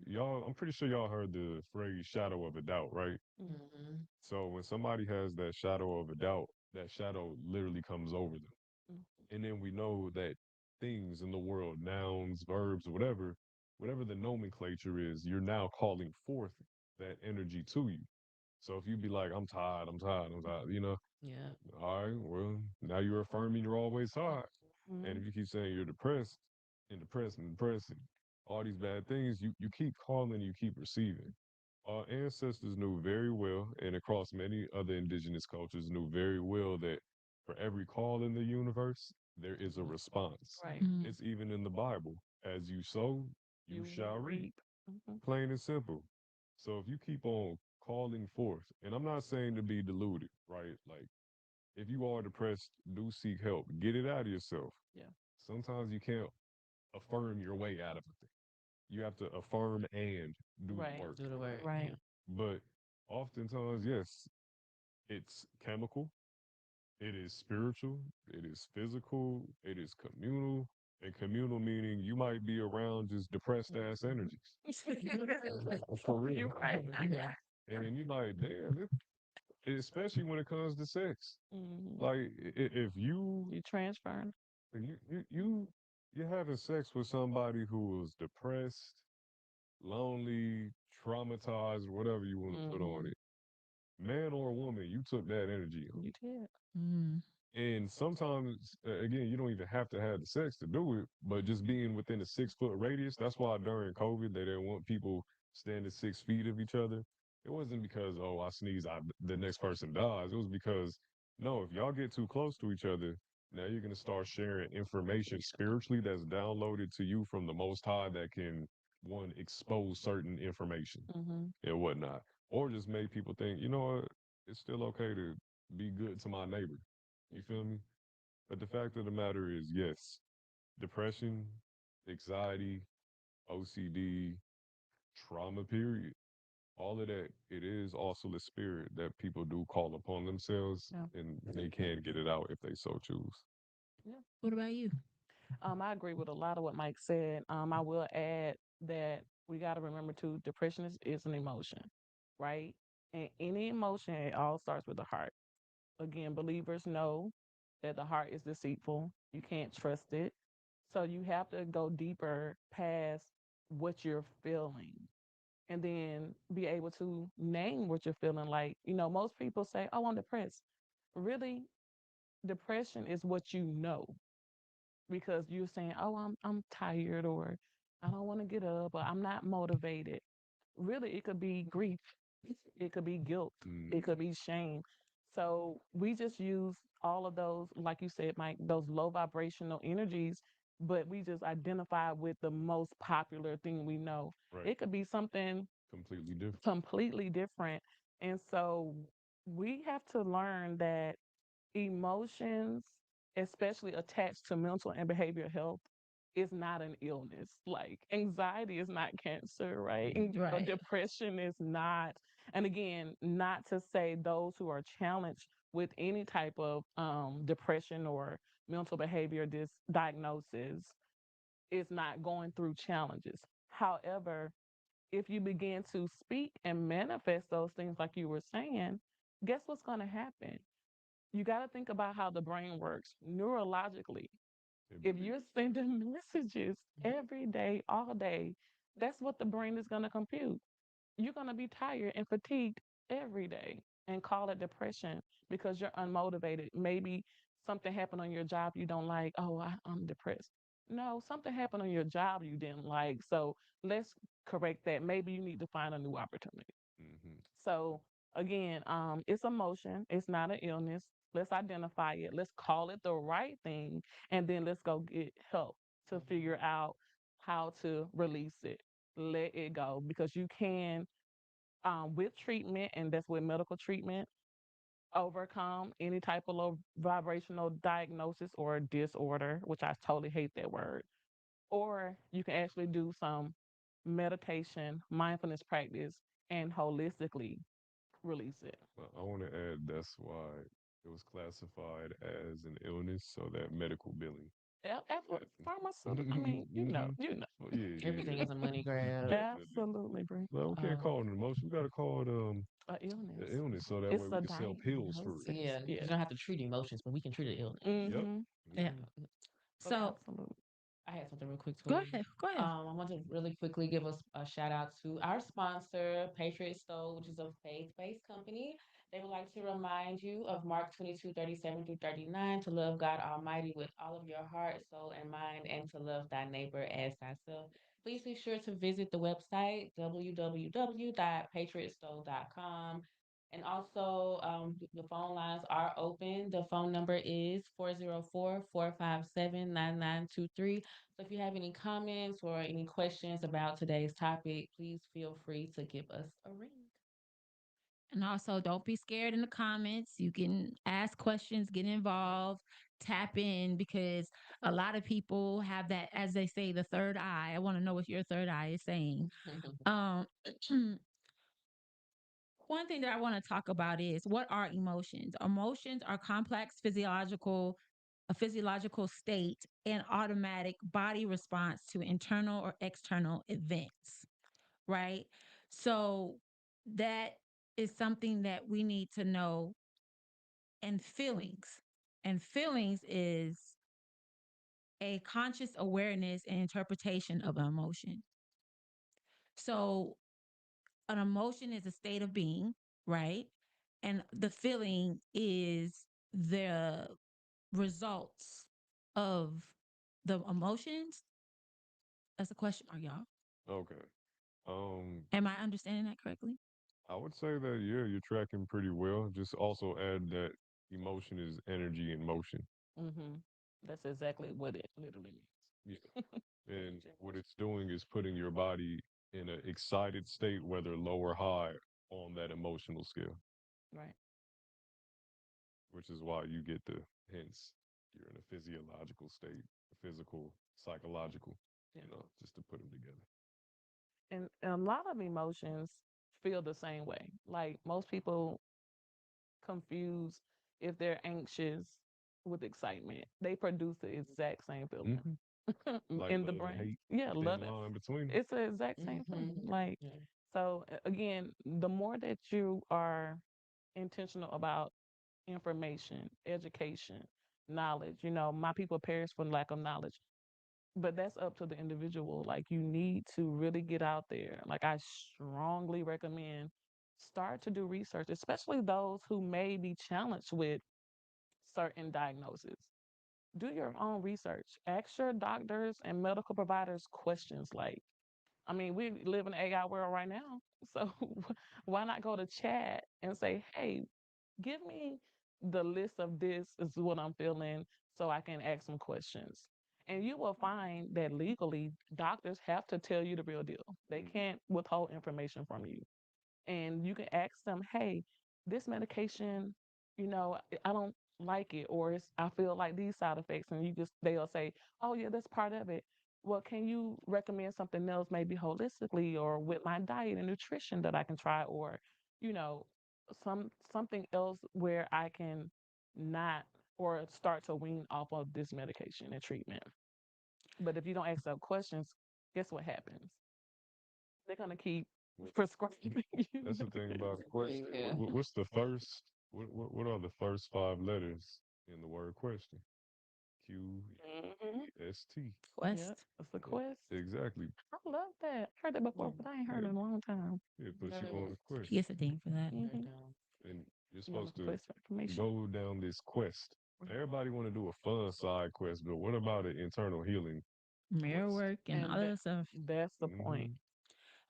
S3: Y'all, I'm pretty sure y'all heard the phrase shadow of a doubt, right?
S5: Mhm.
S3: So when somebody has that shadow of a doubt, that shadow literally comes over them. And then we know that things in the world, nouns, verbs, whatever the nomenclature is, you're now calling forth that energy to you. So if you be like, I'm tired, I'm tired, I'm tired,
S5: Yeah.
S3: all right, well, now you're affirming you're always tired. And
S2: Mm-hmm.
S3: if you keep saying you're depressed and depressed and depressed and all these bad things, you keep calling, you keep receiving. Our ancestors knew very well, and across many other indigenous cultures, knew very well that for every call in the universe, there is a response.
S2: Right.
S1: Mm.
S3: It's even in the Bible. As you sow, you
S2: You
S3: shall
S2: will
S3: reap.
S2: reap. Hmm.
S3: Plain and simple. So if you keep on calling forth, and I'm not saying to be deluded, right? Like if you are depressed, do seek help. Get it out of yourself.
S2: Yeah.
S3: Sometimes you can't affirm your way out of a thing. You have to affirm and do the
S2: Right.
S3: work.
S5: Do the work.
S2: Right.
S5: Yeah.
S3: But oftentimes, yes, it's chemical, it is spiritual, it is physical, it is communal. And communal meaning you might be around just depressed ass energies. For real.
S2: You're right.
S3: And you're like, damn, especially when it comes to sex.
S2: Hmm.
S3: Like if
S2: You transferring.
S3: you you you you're having sex with somebody who was depressed, lonely, traumatized, whatever you want to put on
S2: Hmm.
S3: it, man or woman, you took that energy on.
S2: You did.
S1: Mm.
S3: And sometimes, again, you don't even have to have the sex to do it, but just being within a 6 foot radius. That's why during COVID, they didn't want people standing 6 feet of each other. It wasn't because, oh, I sneeze, the next person dies. It was because, no, if y'all get too close to each other, now you're going to start sharing information spiritually that's downloaded to you from the Most High that can, one, expose certain information
S2: Hmm.
S3: and whatnot, or just make people think, you know what, it's still okay to be good to my neighbor. You feel me? But the fact of the matter is, yes, depression, anxiety, OCD, trauma, period, all of that, it is also the spirit that people do call upon themselves
S2: Yeah.
S3: and they can get it out if they so choose.
S2: Yeah.
S1: What about you?
S2: I agree with a lot of what Mike said. I will add that we got to remember too, depression is an emotion, right? And any emotion, it all starts with the heart. Again, believers know that the heart is deceitful. You can't trust it. So you have to go deeper past what you're feeling and then be able to name what you're feeling. Like, most people say, "Oh, I'm depressed." Really, depression is what you know because you're saying, "Oh, I'm tired," or "I don't want to get up," or "I'm not motivated." Really, it could be grief, it could be guilt,
S3: Mm,
S2: it could be shame. So we just use all of those, like you said, Mike, those low vibrational energies, but we just identify with the most popular thing we know.
S3: right.
S2: It could be something
S3: Completely different.
S2: completely different. And so we have to learn that emotions, especially attached to mental and behavioral health, is not an illness. Like anxiety is not cancer, right?
S3: Mm,
S1: Right.
S2: Depression is not. And again, not to say those who are challenged with any type of depression or mental behavior diagnosis is not going through challenges. However, if you begin to speak and manifest those things like you were saying, guess what's going to happen? You got to think about how the brain works neurologically.
S3: it
S2: If
S3: believes.
S2: you're sending messages every day, all day, that's what the brain is going to compute. You're going to be tired and fatigued every day and call it depression because you're unmotivated. Maybe something happened on your job you don't like. Oh, I'm depressed. No, something happened on your job you didn't like. So let's correct that. Maybe you need to find a new opportunity.
S3: Hmm.
S2: So again, it's emotion. It's not an illness. Let's identify it. Let's call it the right thing, and then let's go get help to figure out how to release it. Let it go because you can, with treatment, and that's with medical treatment, overcome any type of low vibrational diagnosis or disorder, which I totally hate that word. Or you can actually do some meditation, mindfulness practice, and holistically release it.
S3: Well, I want to add that's why it was classified as an illness, so that medical billing
S2: Absolutely.
S3: happened.
S2: Pharmaceutical. I mean,
S3: Hmm. Well, yeah, yeah,
S5: Everything
S3: yeah,
S5: is a money grab.
S3: definitely.
S2: absolutely, Bree.
S3: Well, we can't
S5: Um,
S3: call it an emotion. We got to call it
S2: A
S3: an
S2: illness.
S3: illness, so that way
S2: It's
S3: we
S2: a
S3: can sell pills for it.
S2: diagnosis.
S5: yeah, because you
S2: Yeah.
S5: don't have to treat emotions, but we can treat an illness.
S3: Yep.
S2: Mm-hmm.
S1: Yeah.
S3: Hmm.
S2: So
S1: So
S2: absolutely.
S5: I had something real quick,
S1: go
S5: Twin.
S1: ahead. Go ahead.
S5: I want to really quickly give us a shout out to our sponsor, Patriot Stove, which is a faith based company. They would like to remind you of Mark 22:37 through 39 to love God Almighty with all of your heart, soul, and mind, and to love thy neighbor as thyself. Please be sure to visit the website www.patriotstove.com. And also, the phone lines are open. The phone number is 404-457-9923. So if you have any comments or any questions about today's topic, please feel free to give us a ring.
S1: And also, don't be scared in the comments. You can ask questions, get involved, tap in because a lot of people have that, as they say, the third eye. I want to know what your third eye is saying. Um, one thing that I want to talk about is what are emotions? Emotions are complex a physiological state and automatic body response to internal or external events, right? So that is something that we need to know. And feelings is a conscious awareness and interpretation of an emotion. So an emotion is a state of being, right? And the feeling is the results of the emotions. That's a question mark, y'all.
S3: Okay. Um,
S1: Am I understanding that correctly?
S3: I would say that yeah, you're tracking pretty well. Just also add that emotion is energy in motion.
S2: Mm-hmm. That's exactly what it literally
S3: Yeah.
S2: means.
S3: And what it's doing is putting your body in an excited state, whether low or high, on that emotional scale,
S2: Right.
S3: which is why you get the hints. You're in a physiological state, physical, psychological,
S2: Yeah.
S3: just to put them together.
S2: And a lot of emotions feel the same way. Like most people confuse if they're anxious with excitement. They produce the exact same feeling
S3: Hmm. Like
S2: in the
S3: love and
S2: brain.
S3: hate,
S2: Yeah,
S3: thin
S2: love it.
S3: line between them.
S2: It's the exact same thing.
S5: Mm-hmm.
S2: Like
S5: Yeah.
S2: So again, the more that you are intentional about information, education, knowledge, my people perish for lack of knowledge. But that's up to the individual. Like you need to really get out there. Like I strongly recommend start to do research, especially those who may be challenged with certain diagnoses. Do your own research. Ask your doctors and medical providers questions like, I mean, we live in an AI world right now. So why not go to chat and say, hey, give me the list of this is what I'm feeling so I can ask some questions. And you will find that legally, doctors have to tell you the real deal. They can't withhold information from you. And you can ask them, hey, this medication, I don't like it, or I feel like these side effects. And they'll say, oh, yeah, that's part of it. Well, can you recommend something else, maybe holistically or with my diet and nutrition that I can try, or, you know, something else where I can not or start to wean off of this medication and treatment. But if you don't ask them questions, guess what happens? They're gonna keep prescribing you.
S3: That's the thing about a question.
S5: Yeah.
S3: What's the first? What are the first five letters in the word question?
S2: Mhm.
S3: QEST.
S2: Yep,
S1: Quest.
S2: it's a quest.
S3: Exactly.
S2: I love that. I heard that before, but I ain't heard it
S3: It,
S2: in a long time.
S3: it puts you on
S5: Very,
S3: a quest,
S1: He gets a thing for that.
S2: Hmm.
S3: and you're
S2: I'm on
S3: supposed
S2: a
S3: to
S2: quest for information.
S3: go down this quest. Everybody want to do a fun side quest, but what about an internal healing
S1: Mirror
S3: quest?
S1: work and
S2: And
S1: all that stuff.
S2: that's the point.
S3: Hmm.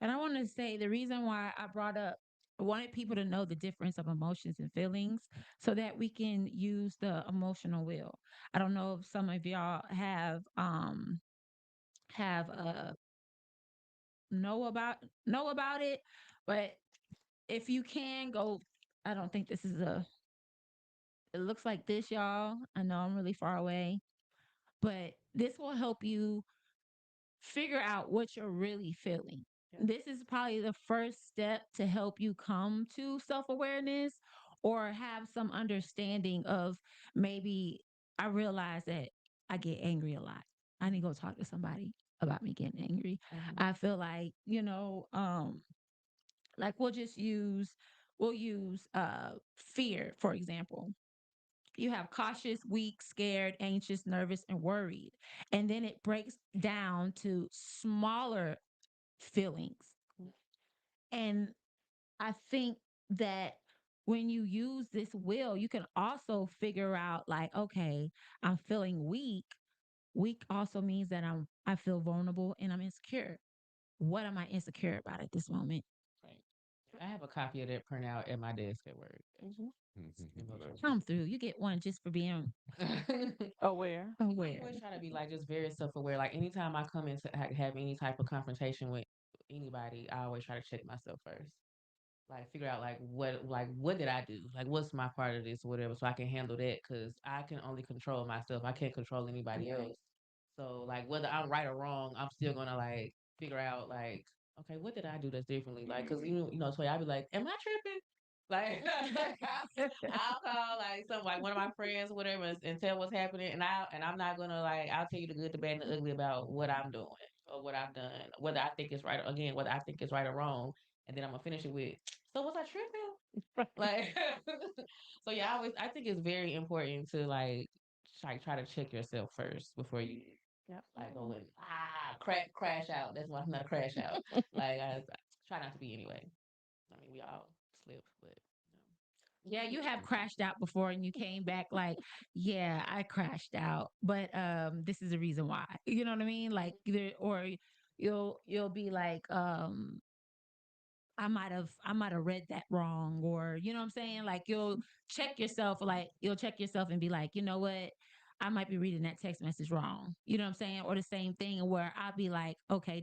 S1: And I want to say the reason why I brought up, I wanted people to know the difference of emotions and feelings so that we can use the emotional will. I don't know if some of y'all have know about it, but if you can go, I don't think this is a it looks like this, y'all. I know I'm really far away, but this will help you figure out what you're really feeling.
S2: Yeah.
S1: This is probably the first step to help you come to self awareness or have some understanding of maybe I realize that I get angry a lot. I need to go talk to somebody about me getting angry.
S2: Mhm.
S1: I feel like, like we'll use fear, for example. You have cautious, weak, scared, anxious, nervous, and worried. And then it breaks down to smaller feelings. And I think that when you use this will, you can also figure out like, okay, I'm feeling weak. Weak also means that I feel vulnerable and I'm insecure. What am I insecure about at this moment?
S2: Right.
S5: I have a copy of that printout at my desk at work.
S2: Hmm.
S1: Come through. You get one just for being
S2: Aware.
S5: I
S1: aware.
S5: always try to be like just very self aware. Like anytime I come into have any type of confrontation with anybody, I always try to check myself first. Like figure out like what did I do? Like what's my part of this or whatever, so I can handle that because I can only control myself. I can't control anybody else. So like whether I'm right or wrong, I'm still gonna like figure out like okay, what did I do that's differently? Like because so I'll be like, am I tripping? Like I'll call like some like one of my friends or whatever and tell what's happening, and I'm not gonna like I'll tell you the good, the bad, and the ugly about what I'm doing or what I've done, whether I think it's right again, whether I think it's right or wrong, and then I'm gonna finish it with, so was I tripping? Like, so yeah, I think it's very important to like try to check yourself first before you
S2: Yep.
S5: like go and crash out. That's why I'm not a crash out. Like I try not to be anyway. I mean, we all slip, but
S1: Yeah, you have crashed out before and you came back like, yeah, I crashed out, but this is the reason why. You know what I mean? Like either or you'll be like I might have read that wrong, or you know what I'm saying? Like you'll check yourself and be like, you know what? I might be reading that text message wrong. You know what I'm saying? Or the same thing where I'll be like, okay,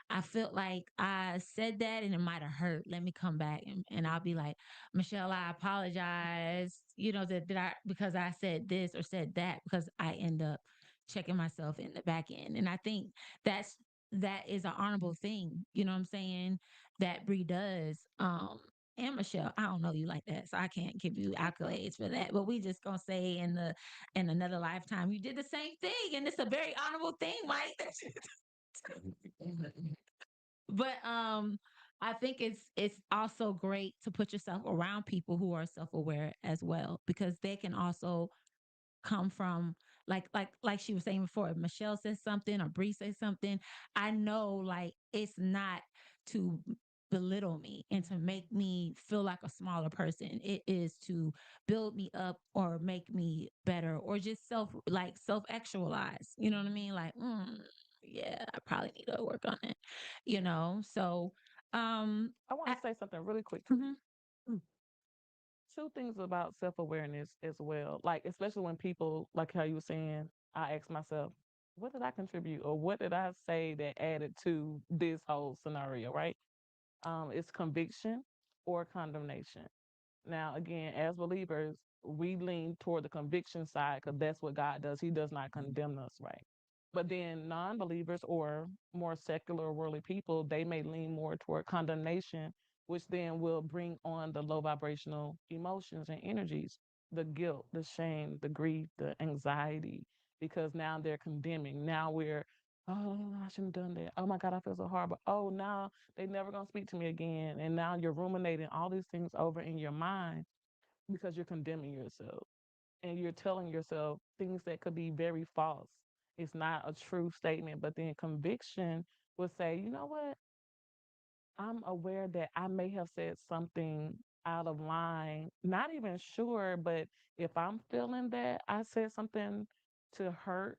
S1: I felt like I said that and it might have hurt. Let me come back and I'll be like, Michelle, I apologize. That I because I said this or said that because I end up checking myself in the back end. And I think that is an honorable thing. You know what I'm saying? That Bree does. And Michelle, I don't know you like that, so I can't give you accolades for that. But we just gonna say in another lifetime, you did the same thing, and it's a very honorable thing, Mike. But I think it's also great to put yourself around people who are self-aware as well, because they can also come from, like she was saying before, if Michelle says something or Bree says something, I know like it's not to belittle me and to make me feel like a smaller person. It is to build me up or make me better, or just self actualize. You know what I mean? Like, yeah, I probably need to work on it. So
S2: I want
S1: I,
S2: to say something really quick.
S1: mhm.
S2: Mm. Two things about self awareness as well. Like, especially when people, like how you were saying, I ask myself, what did I contribute or what did I say that added to this whole scenario, right? It's conviction or condemnation. Now, again, as believers, we lean toward the conviction side because that's what God does. He does not condemn us, right? But then non believers or more secular or worldly people, they may lean more toward condemnation, which then will bring on the low vibrational emotions and energies, the guilt, the shame, the grief, the anxiety, because now they're condemning. Now we're, oh, I shouldn't have done that. Oh my God, I feel so horrible. Oh, now they never gonna speak to me again. And now you're ruminating all these things over in your mind because you're condemning yourself and you're telling yourself things that could be very false. It's not a true statement, but then conviction will say, you know what? I'm aware that I may have said something out of line, not even sure, but if I'm feeling that I said something to hurt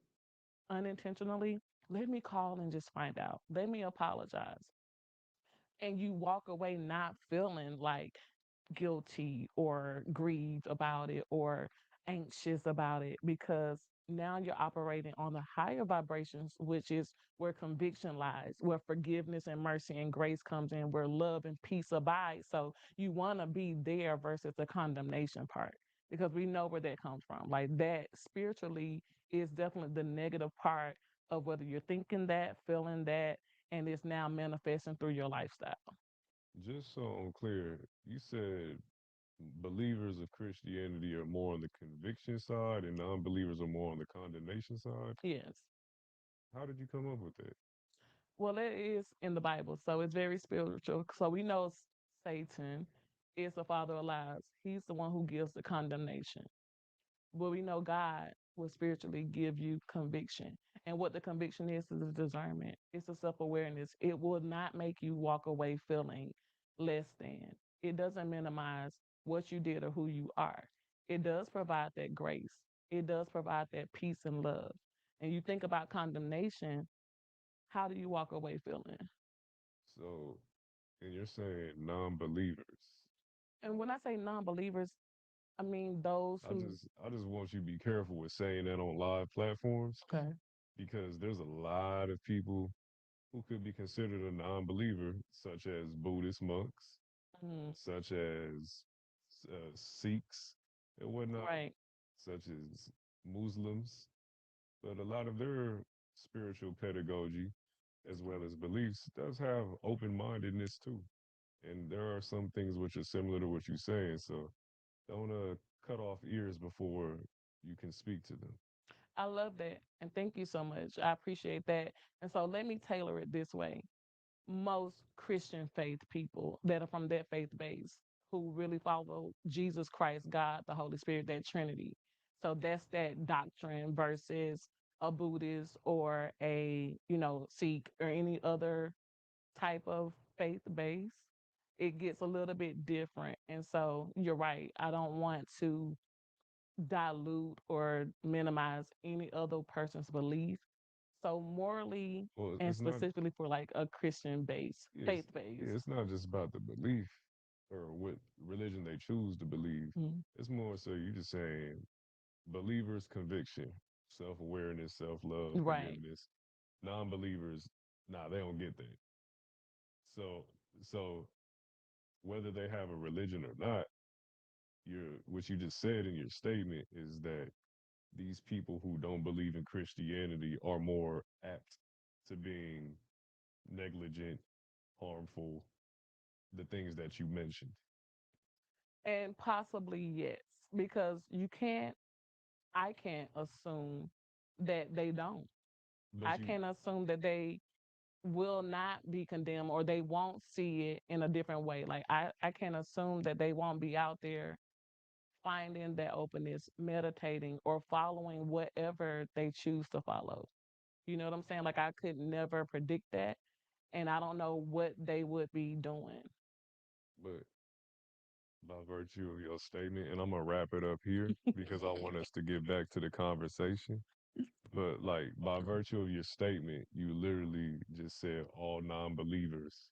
S2: unintentionally, let me call and just find out. Let me apologize. And you walk away not feeling like guilty or grieved about it or anxious about it because now you're operating on the higher vibrations, which is where conviction lies, where forgiveness and mercy and grace comes in, where love and peace abide. So you want to be there versus the condemnation part because we know where that comes from. Like that spiritually is definitely the negative part of whether you're thinking that, feeling that, and it's now manifesting through your lifestyle.
S3: Just so I'm clear, you said believers of Christianity are more on the conviction side and non-believers are more on the condemnation side.
S2: Yes.
S3: How did you come up with that?
S2: Well, it is in the Bible, so it's very spiritual. So we know Satan is the father of lies. He's the one who gives the condemnation. But we know God will spiritually give you conviction. And what the conviction is a discernment. It's a self-awareness. It will not make you walk away feeling less than. It doesn't minimize what you did or who you are. It does provide that grace. It does provide that peace and love. And you think about condemnation, how do you walk away feeling?
S3: So, and you're saying non-believers.
S2: And when I say non-believers, I mean those who
S3: I just want you to be careful with saying that on live platforms
S2: okay.
S3: because there's a lot of people who could be considered a non-believer, such as Buddhist monks,
S2: Mm,
S3: such as Sikhs and whatnot,
S2: right.
S3: such as Muslims. But a lot of their spiritual pedagogy, as well as beliefs, does have open-mindedness too. And there are some things which are similar to what you're saying. So don't cut off ears before you can speak to them.
S2: I love that. And thank you so much. I appreciate that. And so let me tailor it this way. Most Christian faith people that are from that faith base who really follow Jesus Christ, God, the Holy Spirit, that Trinity. So that's that doctrine versus a Buddhist or a, Sikh or any other type of faith base. It gets a little bit different. And so you're right. I don't want to dilute or minimize any other person's belief. So morally
S3: Well,
S2: and
S3: it's not.
S2: specifically for like a Christian base,
S3: It's
S2: faith base.
S3: yeah, it's not just about the belief or what religion they choose to believe.
S2: Mm,
S3: It's more so you just saying believers' conviction, self-awareness, self-love,
S2: right.
S3: forgiveness. Non-believers, nah, they don't get that. So, so whether they have a religion or not, what you just said in your statement is that these people who don't believe in Christianity are more apt to being negligent, harmful, the things that you mentioned.
S2: And possibly yes, because I can't assume that they don't.
S3: But
S2: I
S3: you
S2: can't assume that they will not be condemned or they won't see it in a different way. Like I can assume that they won't be out there finding that openness, meditating or following whatever they choose to follow. You know what I'm saying? Like I could never predict that. And I don't know what they would be doing.
S3: But by virtue of your statement, and I'm gonna wrap it up here because I want us to get back to the conversation. But like by virtue of your statement, you literally just said all non-believers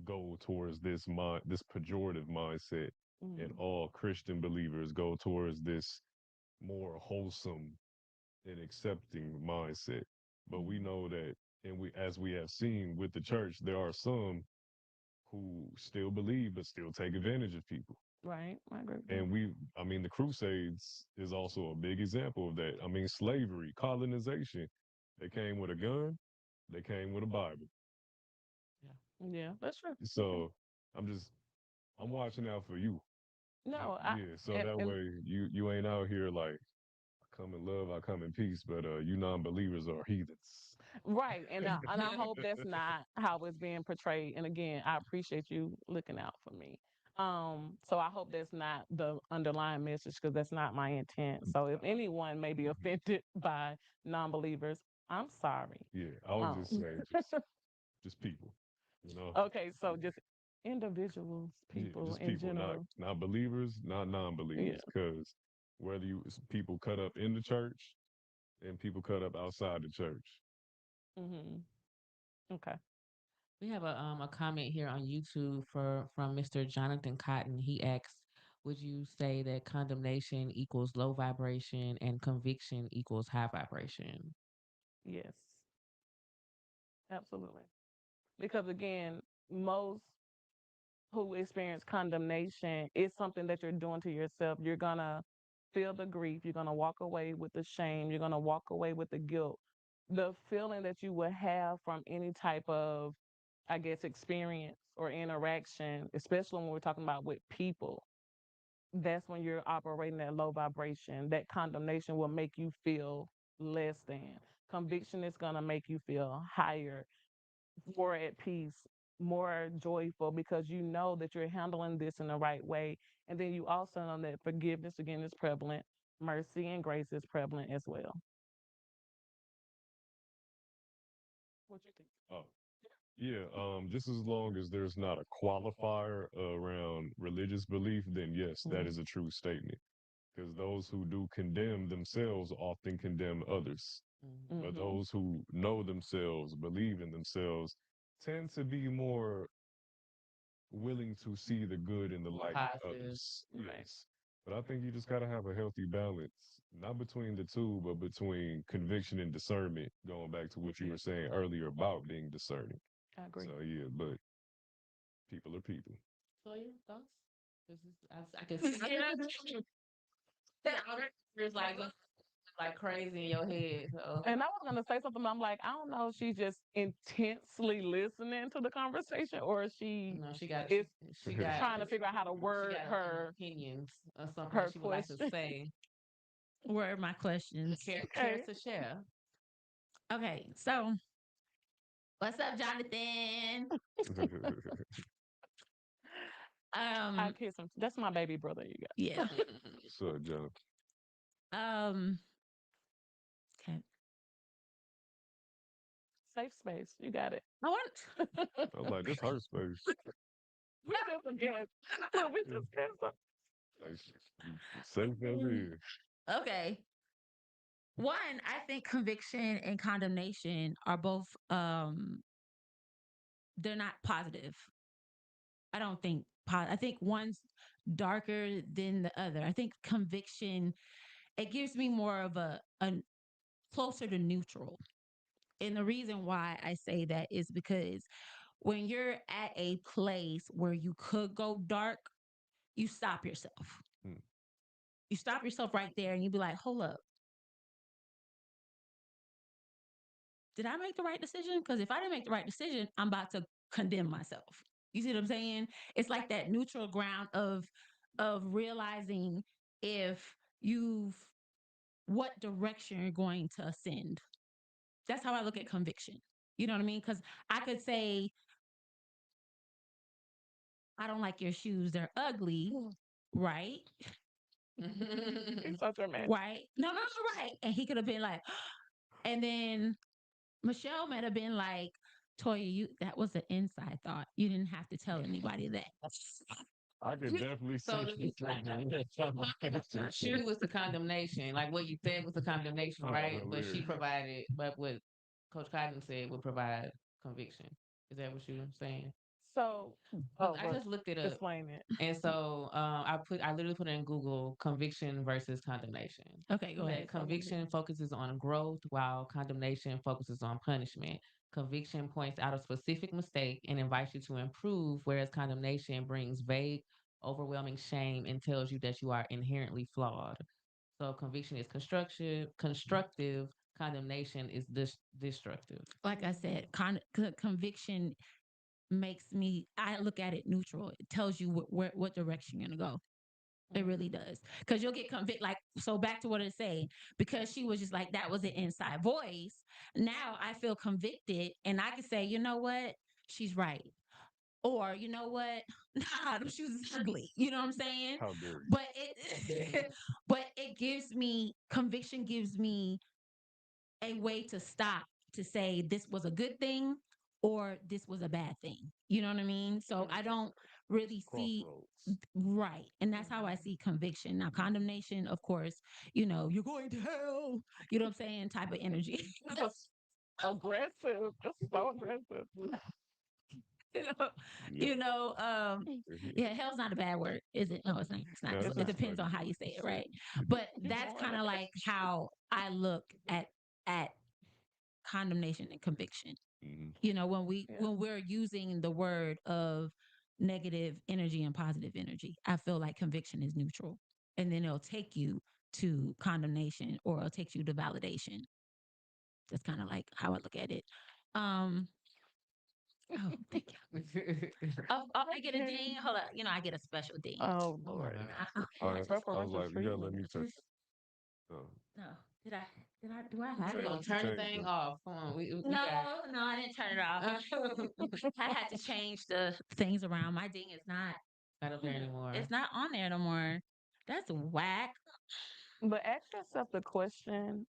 S3: go towards this pejorative mindset, and
S2: Mm,
S3: all Christian believers go towards this more wholesome and accepting mindset. But we
S2: mm.
S3: know that, and we as we have seen with the church, there are some who still believe but still take advantage of people.
S2: Right. I agree with that.
S3: And I mean, the Crusades is also a big example of that. I mean, slavery, colonization, they came with a gun, they came with a Bible.
S2: Yeah, that's true. Okay.
S3: So I'm just, I'm watching out for you.
S2: No,
S3: Yeah, so that
S2: and
S3: way you ain't out here like I come in love, I come in peace, but you non-believers are heathens.
S2: right, and I hope that's not how it's being portrayed. And again, I appreciate you looking out for me. So I hope that's not the underlying message because that's not my intent. So if anyone may be offended by non-believers, I'm sorry.
S3: Yeah, I was just
S2: Um,
S3: saying, just people, you know.
S2: okay, so just individuals,
S3: Yeah,
S2: people
S3: just
S2: in
S3: people,
S2: general.
S3: not believers, not non-believers,
S2: Yeah.
S3: because whether people cut up in the church and people cut up outside the church.
S2: Hmm. Okay.
S5: We have a comment here on YouTube for from Mr. Jonathan Cotton. He asks, "Would you say that condemnation equals low vibration and conviction equals high vibration?"
S2: Yes, absolutely. Because again, most who experience condemnation is something that you're doing to yourself. You're gonna feel the grief. You're gonna walk away with the shame. You're gonna walk away with the guilt. The feeling that you would have from any type of, I guess, experience or interaction, especially when we're talking about with people, that's when you're operating at low vibration. That condemnation will make you feel less than. Conviction is gonna make you feel higher, more at peace, more joyful because you know that you're handling this in the right way. And then you also know that forgiveness again is prevalent, mercy and grace is prevalent as well. What you think?
S3: Oh, yeah. Just as long as there's not a qualifier around religious belief, then yes, that
S2: Mm-hmm.
S3: is a true statement. Because those who do condemn themselves often condemn others.
S5: Mhm.
S3: But
S2: Mm-hmm.
S3: those who know themselves, believe in themselves, tend to be more willing to see the good in the
S5: More
S3: light of
S5: positive.
S3: others.
S2: Right.
S3: Yes. But I think you just got to have a healthy balance, not between the two, but between conviction and discernment, going back to what you were saying earlier about being discerning.
S2: I
S3: So,
S2: agree.
S3: yeah, but people are people.
S5: So your thoughts? This is I can see it. It's like crazy in your head. So
S2: And I was gonna say something, but I'm like, I don't know if she's just intensely listening to the conversation or if she
S5: no, she got
S2: is
S5: she got
S2: trying to figure out how to
S5: she
S2: word
S5: got opinions or something that
S2: her
S5: she would like to
S2: question.
S5: say.
S1: Where are my questions?
S5: Care
S2: Okay.
S5: to share?
S1: Okay, so what's up, Jonathan?
S2: I
S1: Um,
S2: kiss him. That's my baby brother, you
S1: yeah.
S2: guys.
S3: So, John,
S1: Um, okay.
S2: Safe space. You got it.
S1: I want.
S3: I was like, this her space.
S2: We just again. Look, we
S3: Yeah.
S2: just can't stop.
S3: Like, safe as here.
S1: Okay. One, I think conviction and condemnation are both they're not positive. I don't think I think one's darker than the other. I think conviction it gives me more of a closer to neutral. And the reason why I say that is because when you're at a place where you could go dark, you stop yourself.
S3: Mm.
S1: You stop yourself right there and you be like, hold up, did I make the right decision? Because if I didn't make the right decision, I'm about to condemn myself. You see what I'm saying? It's like that neutral ground of realizing if you've what direction you're going to ascend. That's how I look at conviction. You know what I mean? Because I could say, I don't like your shoes, they're ugly, right?
S2: He's so dramatic.
S1: Right? No, no, no, right. And he could have been like, and then Michelle might have been like, Toya, you that was an inside thought. You didn't have to tell anybody that.
S3: I could definitely
S5: So
S3: see
S5: the shoe was the condemnation. Like what you said was the condemnation,
S3: oh,
S5: right? But she
S3: hilarious.
S5: provided, but what Coach Cotton said would provide conviction. Is that what you're saying?
S2: So,
S5: Because
S2: oh,
S5: I
S2: well,
S5: just looked it up.
S2: explain it.
S5: And so I literally put in Google conviction versus condemnation.
S1: Okay, go
S5: And
S1: ahead.
S5: conviction focuses on growth while condemnation focuses on punishment. Conviction points out a specific mistake and invites you to improve, whereas condemnation brings vague, overwhelming shame and tells you that you are inherently flawed. So conviction is constructive, condemnation is destructive.
S1: Like I said, conviction makes me, I look at it neutral. It tells you what direction you're going to go. It really does. Because you'll get convicted. Like, so back to what I say, because she was just like, that was an inside voice. Now I feel convicted and I can say, you know what? She's right. Or, you know what? Nah, them shoes is ugly. You know what I'm saying?
S3: How dare you?
S1: But it, but it gives me, conviction gives me a way to stop to say this was a good thing or this was a bad thing. You know what I mean? So I don't really see
S3: Crossroads.
S1: right. And that's how I see conviction. Now, condemnation, of course, you're going to hell, you know what I'm saying? Type of energy.
S2: Just aggressive. Just so aggressive.
S1: you know,
S3: Yep.
S1: you know, um, yeah, hell's not a bad word, is it? No, it's not. It's not.
S3: No,
S1: So
S3: it's
S1: it
S3: just
S1: depends
S3: funny
S1: on
S3: the
S1: how
S3: way
S1: you
S3: you
S1: say it,
S3: say
S1: right?
S3: it.
S1: But
S2: You
S1: that's
S2: going
S1: kind of
S2: there.
S1: like how I look at condemnation and conviction.
S3: Mhm.
S2: Yeah.
S1: When we're using the word of negative energy and positive energy, I feel like conviction is neutral, and then it'll take you to condemnation or it'll take you to validation. That's kind of like how I look at it. um oh, thank you. I get a ding. Hold on. I get a special ding.
S2: Oh,
S5: Oh my
S2: Lord.
S5: God.
S3: I was
S2: Preferential
S3: like, you gotta let
S2: treatment.
S3: me touch. Oh,
S1: No, did I? Do I have
S5: We're
S1: it?
S5: gonna turn the
S3: change
S5: thing
S3: them.
S5: off. Come on, we
S1: No,
S5: got
S1: no, I didn't turn it off. I had to change the things around. My ding is not.
S5: not up there anymore.
S1: It's not on there no more. That's whack.
S2: But ask yourself the question,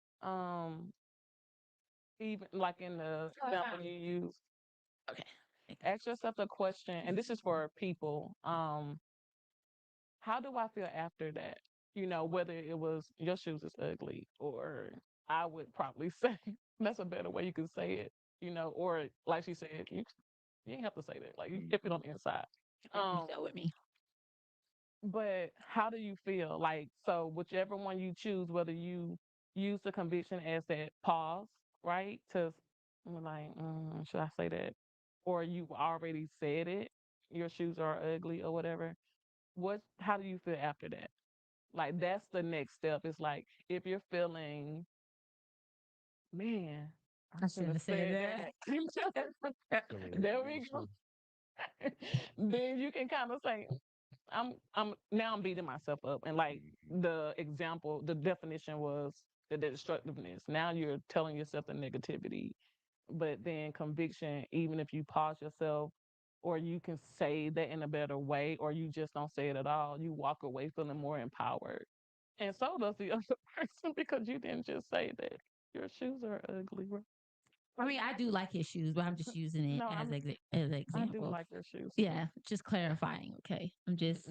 S2: even like in the
S1: Oh, I
S2: example
S1: found
S2: you
S1: it.
S2: use,
S1: Okay.
S2: ask yourself the question, and this is for people, how do I feel after that? Whether it was your shoes is ugly, or I would probably say that's a better way you could say it, or like she said, you ain't have to say that. Like you kept it on the inside.
S1: You
S2: Um,
S1: still with me?
S2: but how do you feel? Like, so whichever one you choose, whether you use the conviction as that pause, right? To like, should I say that? Or you already said it, your shoes are ugly or whatever. How do you feel after that? Like that's the next step. It's like if you're feeling, man, I
S1: I
S2: should
S1: should
S2: have
S1: have said
S2: said
S1: that.
S2: that.
S3: Feeling like
S2: There we go.
S3: bullshit.
S2: Then you can kind of say, I'm beating myself up. And like
S3: Mhm.
S2: the definition was the destructiveness. Now you're telling yourself the negativity. But then conviction, even if you pause yourself, or you can say that in a better way, or you just don't say it at all, you walk away feeling more empowered. And so does the other person, because you didn't just say that your shoes are ugly.
S1: I mean, I do like his shoes, but I'm just using it
S2: No,
S1: as an
S2: I do
S1: example.
S2: like your shoes too.
S1: Yeah, just clarifying. Okay, I'm just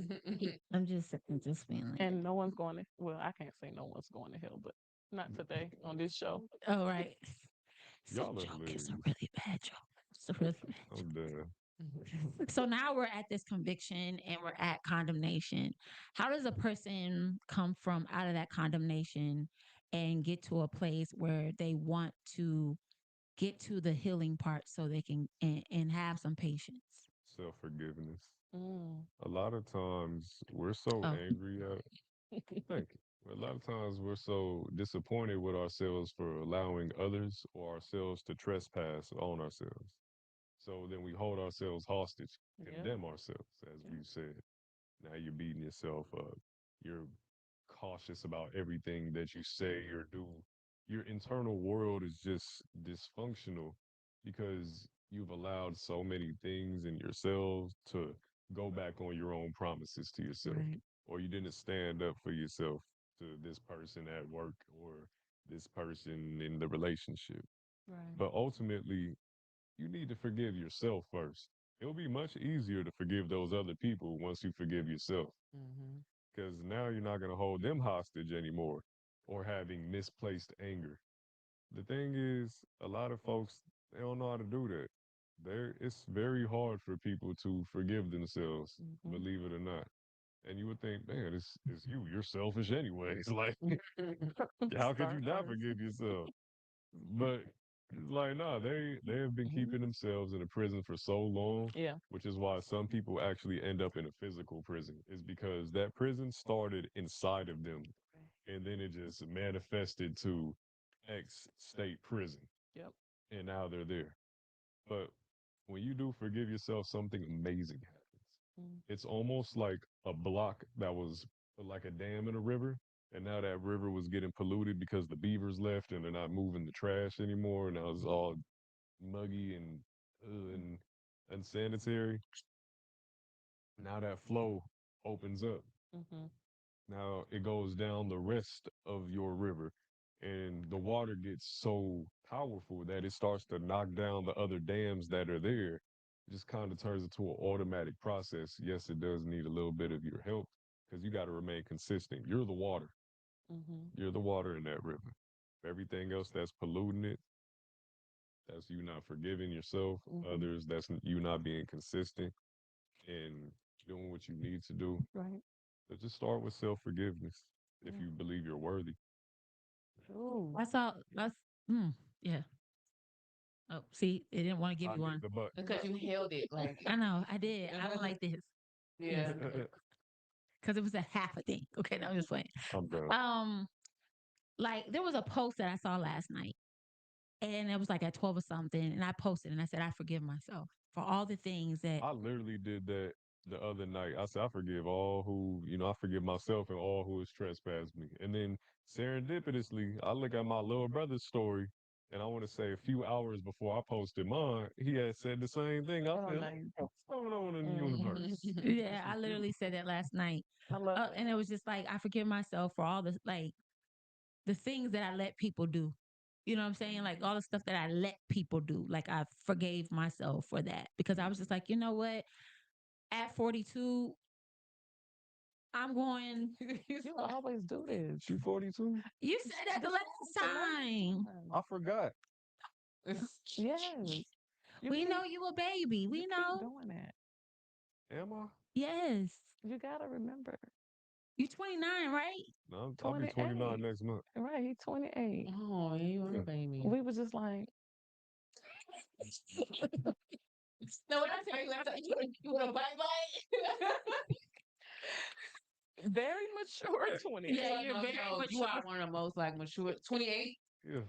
S1: being like,
S2: And no one's going to, well, I can't say no one's going to hell, but not today on this show.
S1: oh right, it's a
S3: Y'all are
S1: joke. It's a
S3: hilarious.
S1: really bad joke. It's a really bad
S3: I'm dead.
S1: joke. So now we're at this conviction and we're at condemnation. How does a person come from out of that condemnation and get to a place where they want to get to the healing part so they can and have some patience?
S3: Self forgiveness.
S2: Mm.
S3: A lot of times we're so
S1: Oh,
S3: angry at. Thank you. A lot of times we're so disappointed with ourselves for allowing others or ourselves to trespass on ourselves. So then we hold ourselves hostage,
S2: Yeah.
S3: condemn ourselves, as you said. Now you're beating yourself up. You're cautious about everything that you say or do. Your internal world is just dysfunctional because you've allowed so many things in yourselves to go back on your own promises to yourself,
S5: Right.
S3: or you didn't stand up for yourself to this person at work or this person in the relationship.
S5: Right.
S3: But ultimately, you need to forgive yourself first. It'll be much easier to forgive those other people once you forgive yourself,
S5: Mm-hmm.
S3: because now you're not going to hold them hostage anymore or having misplaced anger. The thing is, a lot of folks, they don't know how to do that. It's very hard for people to forgive themselves,
S5: Mm-hmm.
S3: believe it or not. And you would think, man, it's you. You're selfish anyways. Like, how could you
S5: Start
S3: not
S5: first.
S3: forgive yourself? But like, nah, they have been
S5: Mhm.
S3: keeping themselves in a prison for so long,
S5: Yeah.
S3: which is why some people actually end up in a physical prison, is because that prison started inside of them, and then it just manifested to X state prison,
S5: Yep.
S3: and now they're there. But when you do forgive yourself, something amazing happens.
S5: Mm.
S3: It's almost like a block that was like a dam in a river, and now that river was getting polluted because the beavers left and they're not moving the trash anymore. Now it's all muggy and unsanitary. Now that flow opens up.
S5: Mm-hmm.
S3: Now it goes down the rest of your river, and the water gets so powerful that it starts to knock down the other dams that are there. It just kind of turns into an automatic process. Yes, it does need a little bit of your help because you got to remain consistent. You're the water.
S5: Mm-hmm.
S3: You're the water in that river. Everything else that's polluting it, that's you not forgiving yourself.
S5: Mm-hmm.
S3: Others, that's you not being consistent and doing what you need to do.
S5: Right.
S3: But just start with self forgiveness if
S5: Yeah.
S3: you believe you're worthy.
S5: Ooh.
S1: I saw that's yeah. Oh, see, they didn't want to give
S3: I
S1: you
S3: need
S1: one.
S3: the butt.
S5: Because you held it like.
S1: I know, I did. I don't like this.
S5: Yeah.
S1: Because it was a half a thing. Okay, no, I'm just playing.
S3: I'm done.
S1: Um, like there was a post that I saw last night, and it was like at 12 or something, and I posted and I said I forgive myself for all the things that.
S3: I literally did that the other night. I said, I forgive all who, I forgive myself and all who has trespassed me. And then serendipitously, I look at my little brother's story, and I want to say a few hours before I posted mine, he had said the same thing. I
S5: Oh,
S3: said,
S5: nice.
S3: what's going on in the universe?
S5: Mhm.
S1: Yeah, I literally said that last night,
S5: I love
S1: and
S5: it.
S1: it was just like I forgive myself for all the like the things that I let people do. You know what I'm saying? Like all the stuff that I let people do. Like I forgave myself for that because I was just like, you know what? At 42, I'm going.
S5: You always do this.
S3: She 42?
S1: You said that the last time.
S3: I forgot.
S5: Yes. You
S1: We
S5: keep
S1: know you a baby.
S5: you
S1: We
S5: keep
S1: know.
S5: doing that.
S3: Am I?
S1: Yes.
S5: You gotta remember.
S1: You 29, right?
S3: No, I'll be 29
S5: 28.
S3: next month.
S5: Right, he's 28.
S2: Oh, yeah, you are, baby.
S5: We was just like
S2: No, when I tell you, you want to bye bye.
S5: very mature 20.
S1: Yeah, you're
S2: No,
S1: very
S2: no, you
S1: mature.
S2: are one of the most like mature. 28.
S3: Yeah.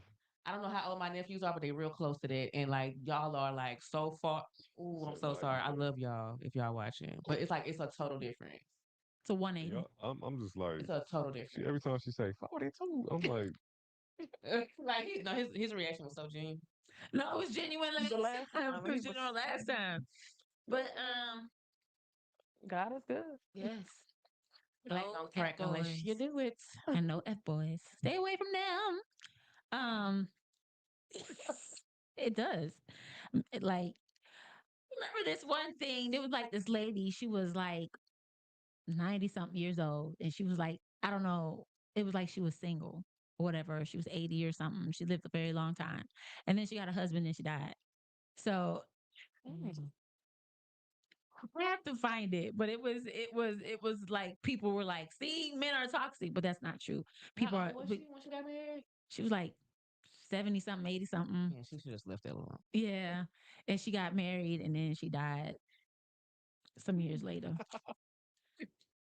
S2: I don't know how old my nephews are, but they real close to that. And like y'all are like so far. Ooh, I'm
S3: So
S2: so
S3: like,
S2: sorry. I love y'all if y'all watching, but it's like it's a total difference.
S1: It's a
S3: yeah,
S1: 180.
S3: I'm just like,
S2: It's a total
S3: she,
S2: difference.
S3: every time she say 42, I'm like,
S2: Like no, his reaction was so genuine.
S1: No, it was genuine
S5: The
S1: last
S5: last
S1: time.
S5: time
S1: It
S5: he
S1: was
S5: was
S1: genuine last time. But
S5: God is good.
S1: yes.
S2: Black
S1: No
S2: don't
S1: F
S2: crack unless you
S1: boys.
S2: do it.
S1: And no F boys. Stay away from them. It does. Like remember this one thing? There was like this lady. She was like 90 something years old, and she was like, I don't know. It was like she was single or whatever. She was 80 or something. She lived a very long time, and then she got a husband and she died. So
S5: Mm.
S1: I have to find it, but it was like people were like, "See, men are toxic," but that's not true. People
S2: How
S1: are.
S2: old was she when she got married?
S1: She was like 70 something, 80 something.
S2: Yeah, she should have left that alone.
S1: Yeah, and she got married, and then she died some years later.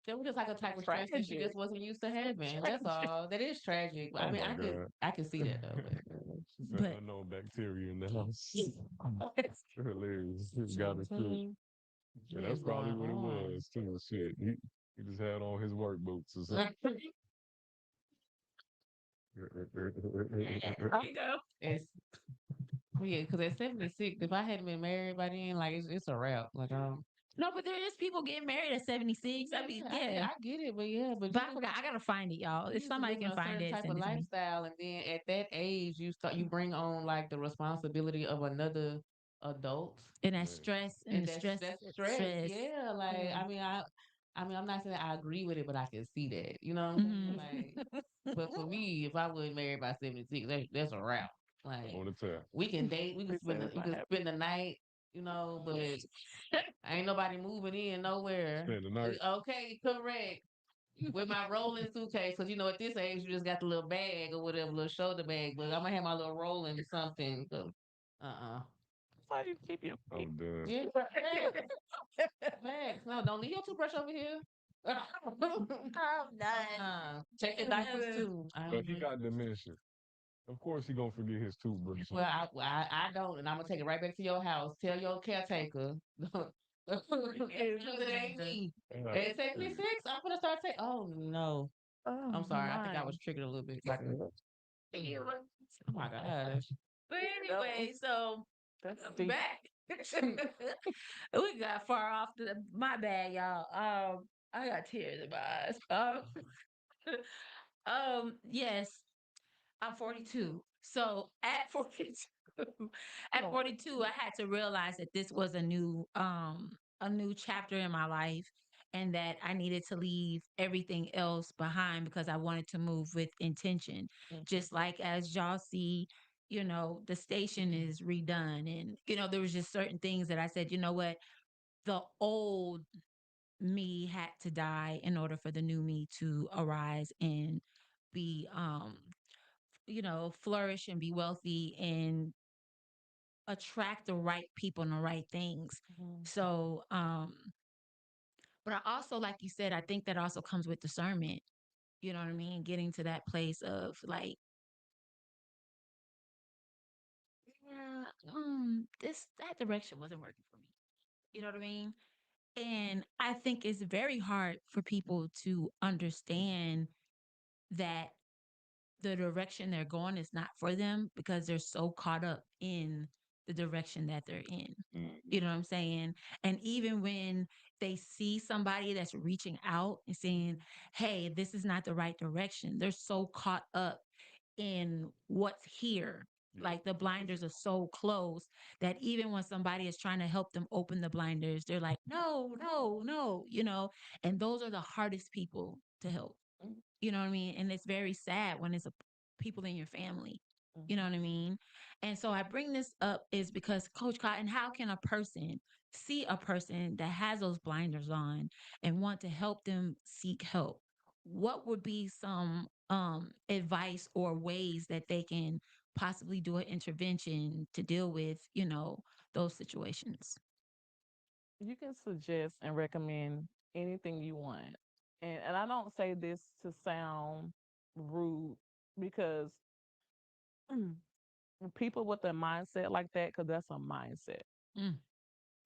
S2: That was just like a type of stress that she
S5: Tragic.
S2: just wasn't used to having. That's
S5: Tragic.
S2: all. That is tragic. But I
S3: oh
S2: mean,
S3: my God.
S2: I could see that though. But
S3: She said
S1: But
S3: unknown bacteria in the house. Hilarious. Got it too.
S5: Mhm.
S3: And
S2: what
S3: that's
S2: is
S3: probably
S2: going
S3: what it
S2: on?
S3: was too. Shit. He just had on his work boots or something.
S1: there you go.
S2: It's
S5: Yeah, because at 76, if I hadn't been married by then, like it's a wrap. Like
S1: No, but there is people getting married at 76. I mean, yeah.
S5: I get it, but yeah, but
S1: But I forgot. I gotta find it, y'all.
S5: you
S1: If
S5: used to
S1: somebody
S5: live in
S1: can
S5: a
S1: find
S5: certain
S1: it,
S5: type
S1: send
S5: of
S1: it to me.
S5: lifestyle, and then at that age, you bring on like the responsibility of another adult,
S1: And that
S3: Man,
S1: stress and
S5: and
S1: the stress,
S5: that's stress.
S1: stress.
S5: Yeah, like
S1: Yeah.
S5: I mean, I'm not saying I agree with it, but I can see that. You know what I'm saying?
S1: Hmm.
S5: Like, but for me, if I wasn't married by 76, that's a wrap. Like,
S3: on the tap.
S5: we can date,
S2: We say it's
S5: we
S2: not
S5: can
S2: happening.
S5: spend the night, but ain't nobody moving in nowhere.
S3: Spend the night.
S5: Okay, correct. With my rolling suitcase, because at this age, you just got the little bag or whatever, little shoulder bag. But I'm gonna have my little rolling something. So,
S2: That's why you keep your feet.
S3: I'm done.
S5: yeah, facts. No, don't leave your toothbrush over here.
S1: I'm
S5: Check your diapers
S1: done.
S5: too. I
S3: But
S5: ain't
S3: he
S5: doing.
S3: got dementia. Of course he gonna forget his toothbrush.
S5: Well, I don't, and I'm gonna take it right back to your house. Tell your caretaker. Because it ain't me. At 76, I'm gonna start saying, "Oh no,
S2: Oh
S5: I'm sorry. I think I
S2: my.
S5: was triggered a little bit." Like, oh my gosh.
S1: But
S2: That was
S1: anyway, so
S2: that's deep.
S1: back. We got far off my bad, y'all. I got tears in my eyes. Yes, I'm 42. So at 42, at 42, I had to realize that this was a new chapter in my life and that I needed to leave everything else behind because I wanted to move with intention. Just like as y'all see, the station is redone and there was just certain things that I said, you know what, the old me had to die in order for the new me to arise and be flourish and be wealthy and attract the right people and the right things.
S2: Mhm.
S1: So, but I also, like you said, I think that also comes with discernment. You know what I mean? Getting to that place of like, yeah, that direction wasn't working for me. You know what I mean? And I think it's very hard for people to understand that the direction they're going is not for them because they're so caught up in the direction that they're in. You
S3: Mhm.
S1: know what I'm saying? And even when they see somebody that's reaching out and saying, hey, this is not the right direction, they're so caught up in what's here.
S3: Yeah.
S1: Like the blinders are so close that even when somebody is trying to help them open the blinders, they're like, no, no, no, and those are the hardest people to help. You know what I mean? And it's very sad when it's people in your family. You know what I mean? And so I bring this up is because Coach Cotton, how can a person see a person that has those blinders on and want to help them seek help? What would be some advice or ways that they can possibly do an intervention to deal with, those situations?
S2: You can suggest and recommend anything you want. And I don't say this to sound rude because people with a mindset like that, because that's a mindset.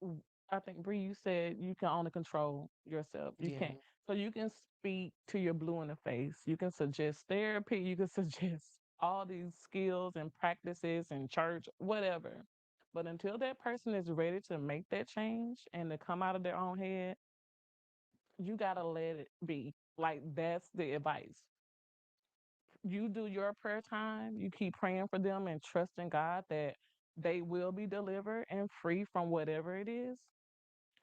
S1: Mm,
S2: I think Bree, you said you can only control yourself. You
S5: Yeah.
S2: can't. So you can speak to your blue in the face. You can suggest therapy. You can suggest all these skills and practices in church, whatever. But until that person is ready to make that change and to come out of their own head, you gotta let it be. Like that's the advice. You do your prayer time. You keep praying for them and trusting God that they will be delivered and free from whatever it is.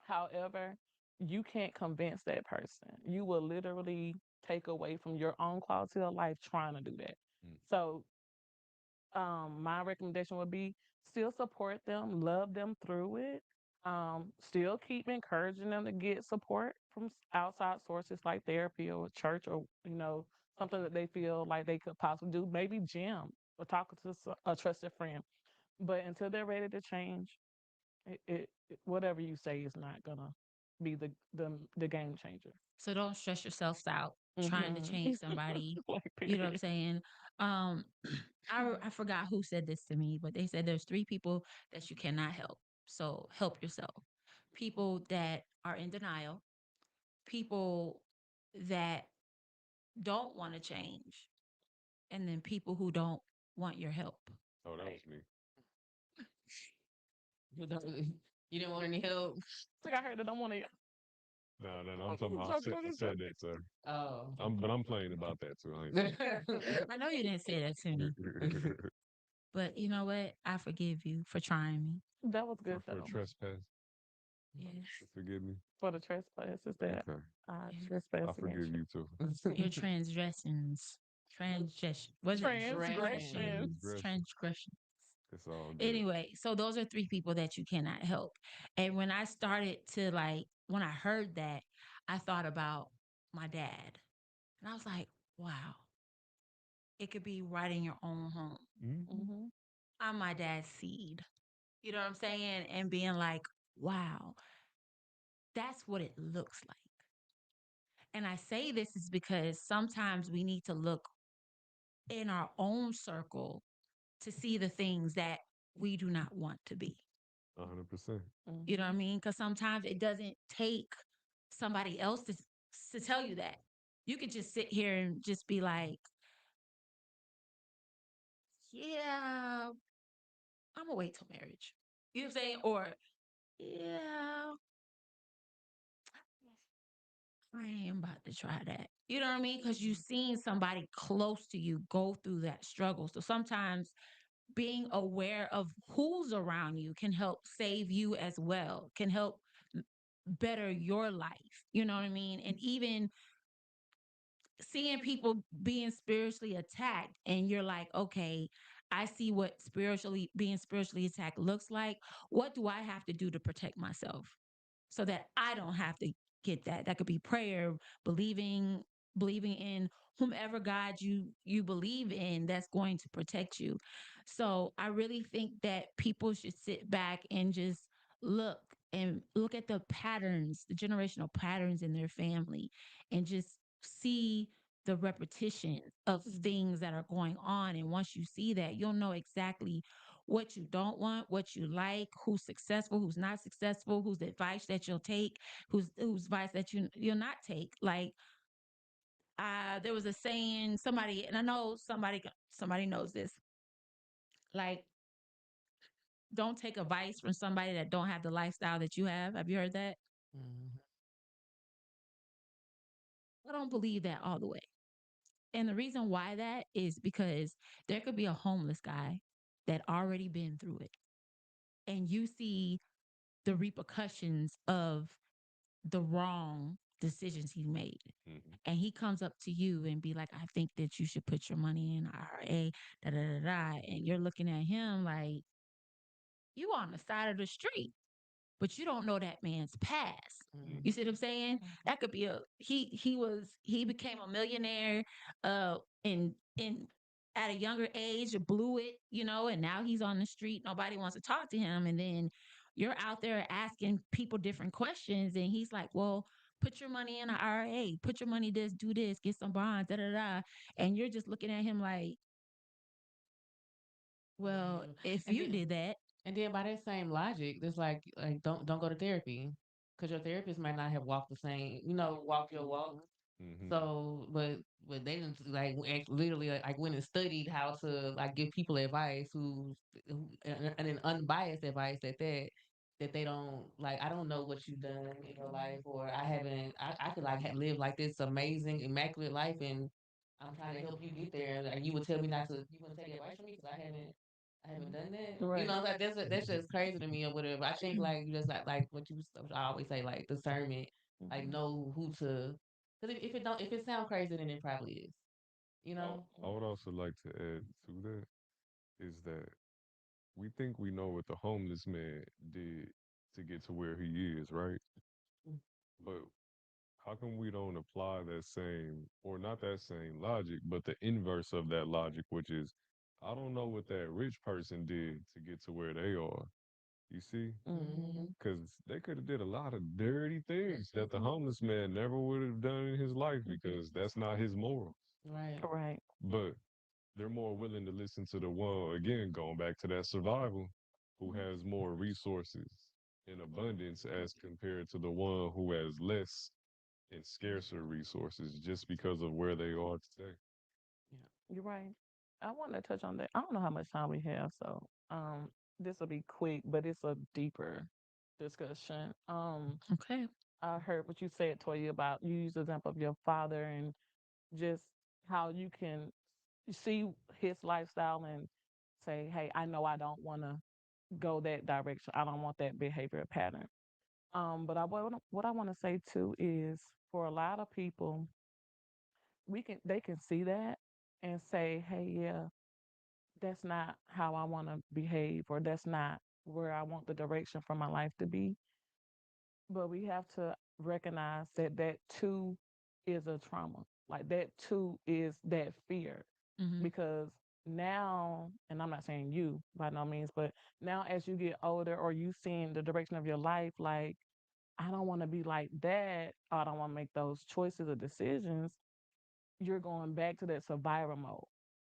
S2: However, you can't convince that person. You will literally take away from your own quality of life trying to do that.
S3: Mm.
S2: So, my recommendation would be still support them, love them through it. Still keep encouraging them to get support from outside sources like therapy or church or something that they feel like they could possibly do. Maybe gym or talking to a trusted friend. But until they're ready to change, whatever you say is not gonna be the game changer.
S1: so don't stress yourselves out trying to
S2: Mm-hmm.
S1: change somebody.
S2: Like
S1: You know what I'm
S2: period.
S1: saying? Um, I forgot who said this to me, but they said there's three people that you cannot help. So help yourself. People that are in denial, people that don't want to change, and then people who don't want your help.
S3: Oh, that
S2: Right.
S3: was me.
S5: You don't really, you didn't want any help.
S2: Like I heard that I want to.
S3: No, no, no. I'm talking about. I said that, sir.
S5: Oh.
S3: But I'm playing about that too. I ain't
S1: I know you didn't say that to me,
S3: saying
S1: but you know what? I forgive you for trying me.
S2: That was good
S3: for
S2: though.
S3: trespass.
S1: Yes,
S3: Forgive me.
S2: For the trespasses that
S3: Okay,
S2: I
S1: yes.
S3: I
S2: trespass
S3: forgive
S2: against you.
S3: you too.
S1: Your transgressions, transgression. Was it
S2: Transgressions.
S1: transgressions?
S3: It's all good.
S1: Anyway, so those are three people that you cannot help. And when I started to like, when I heard that, I thought about my dad, and I was like, wow, it could be right in your own home.
S3: Mm-hmm.
S2: Mm-hmm.
S1: I'm my dad's seed. You know what I'm saying? And being like, wow, that's what it looks like. And I say this is because sometimes we need to look in our own circle to see the things that we do not want to be.
S3: 100%.
S1: You know what I
S2: Mm-hmm.
S1: mean? Because sometimes it doesn't take somebody else to tell you that. You could just sit here and just be like, yeah, I'm gonna wait till marriage. You know what I'm saying? Or yeah, I am about to try that. You know what I mean? Because you've seen somebody close to you go through that struggle. So sometimes being aware of who's around you can help save you as well, can help better your life. You know what I mean? And even seeing people being spiritually attacked, and you're like, okay, I see what spiritually being spiritually attacked looks like. What do I have to do to protect myself so that I don't have to get that? That could be prayer, believing in whomever God you believe in, that's going to protect you. So I really think that people should sit back and just look look at the patterns, the generational patterns in their family, and just see the repetition of things that are going on. And once you see that, you'll know exactly what you don't want, what you like, who's successful, who's not successful, whose advice that you'll take, whose advice that you'll not take. Like there was a saying, somebody, and I know somebody knows this. Like, don't take advice from somebody that don't have the lifestyle that you have. Have you heard that?
S5: Mhm.
S1: I don't believe that all the way. And the reason why that is because there could be a homeless guy that already been through it, and you see the repercussions of the wrong decisions he made.
S3: Mm-hmm.
S1: And he comes up to you and be like, I think that you should put your money in IRA, da da da da. And you're looking at him like, you on the side of the street, but you don't know that man's past. You
S5: Mhm.
S1: see what I'm saying? That could be he became a millionaire in at a younger age, blew it, and now he's on the street. Nobody wants to talk to him. And then you're out there asking people different questions, and he's like, well, put your money in an IRA, put your money this, do this, get some bonds, da da da. And you're just looking at him like, well,
S5: Yeah.
S1: if
S5: And
S1: you
S5: then
S1: did that,
S5: by that same logic, it's like don't go to therapy because your therapist might not have walked the same, walk your walk.
S3: Mm-hmm.
S5: So, but they didn't literally like went and studied how to like give people advice and then unbiased advice that they don't like. I don't know what you've done in your life, or I haven't. I could like live like this amazing, immaculate life, and I'm trying to help you get there. Like you would tell me not to. You wouldn't take advice from me because I haven't done that. You
S2: Right.
S5: know, like that's just crazy to me or whatever. I think like you just like what I always say like discernment, like
S2: Mm-hmm.
S5: know who to. Because if it sounds crazy, then it probably is. You know.
S3: I would also like to add to that is that we think we know what the homeless man did to get to where he is, right? But how come we don't apply that same, or not that same logic, but the inverse of that logic, which is, I don't know what that rich person did to get to where they are. You see?
S2: Mm-hmm.
S5: Mm-hmm.
S3: Because they could have did a lot of dirty things that the homeless man never would have done in his life because that's not his morals.
S5: Right.
S2: Right.
S3: But they're more willing to listen to the one, again, going back to that survival, who has more resources in abundance as compared to the one who has less and scarcer resources just because of where they are today.
S5: Yeah.
S2: You're right. I want to touch on that. I don't know how much time we have, so this will be quick, but it's a deeper discussion.
S1: Okay.
S2: I heard what you said, Toya, about you use the example of your father and just how you can see his lifestyle and say, hey, I know I don't want to go that direction. I don't want that behavior pattern. But what I want to say too is for a lot of people, they can see that and say, hey, yeah, that's not how I want to behave, or that's not where I want the direction for my life to be. But we have to recognize that that too is a trauma. Like that too is that fear.
S1: Mm-hmm.
S2: Because now, and I'm not saying you by no means, but now as you get older or you seeing the direction of your life, like, I don't want to be like that. Or I don't want to make those choices or decisions. You're going back to that survivor mode,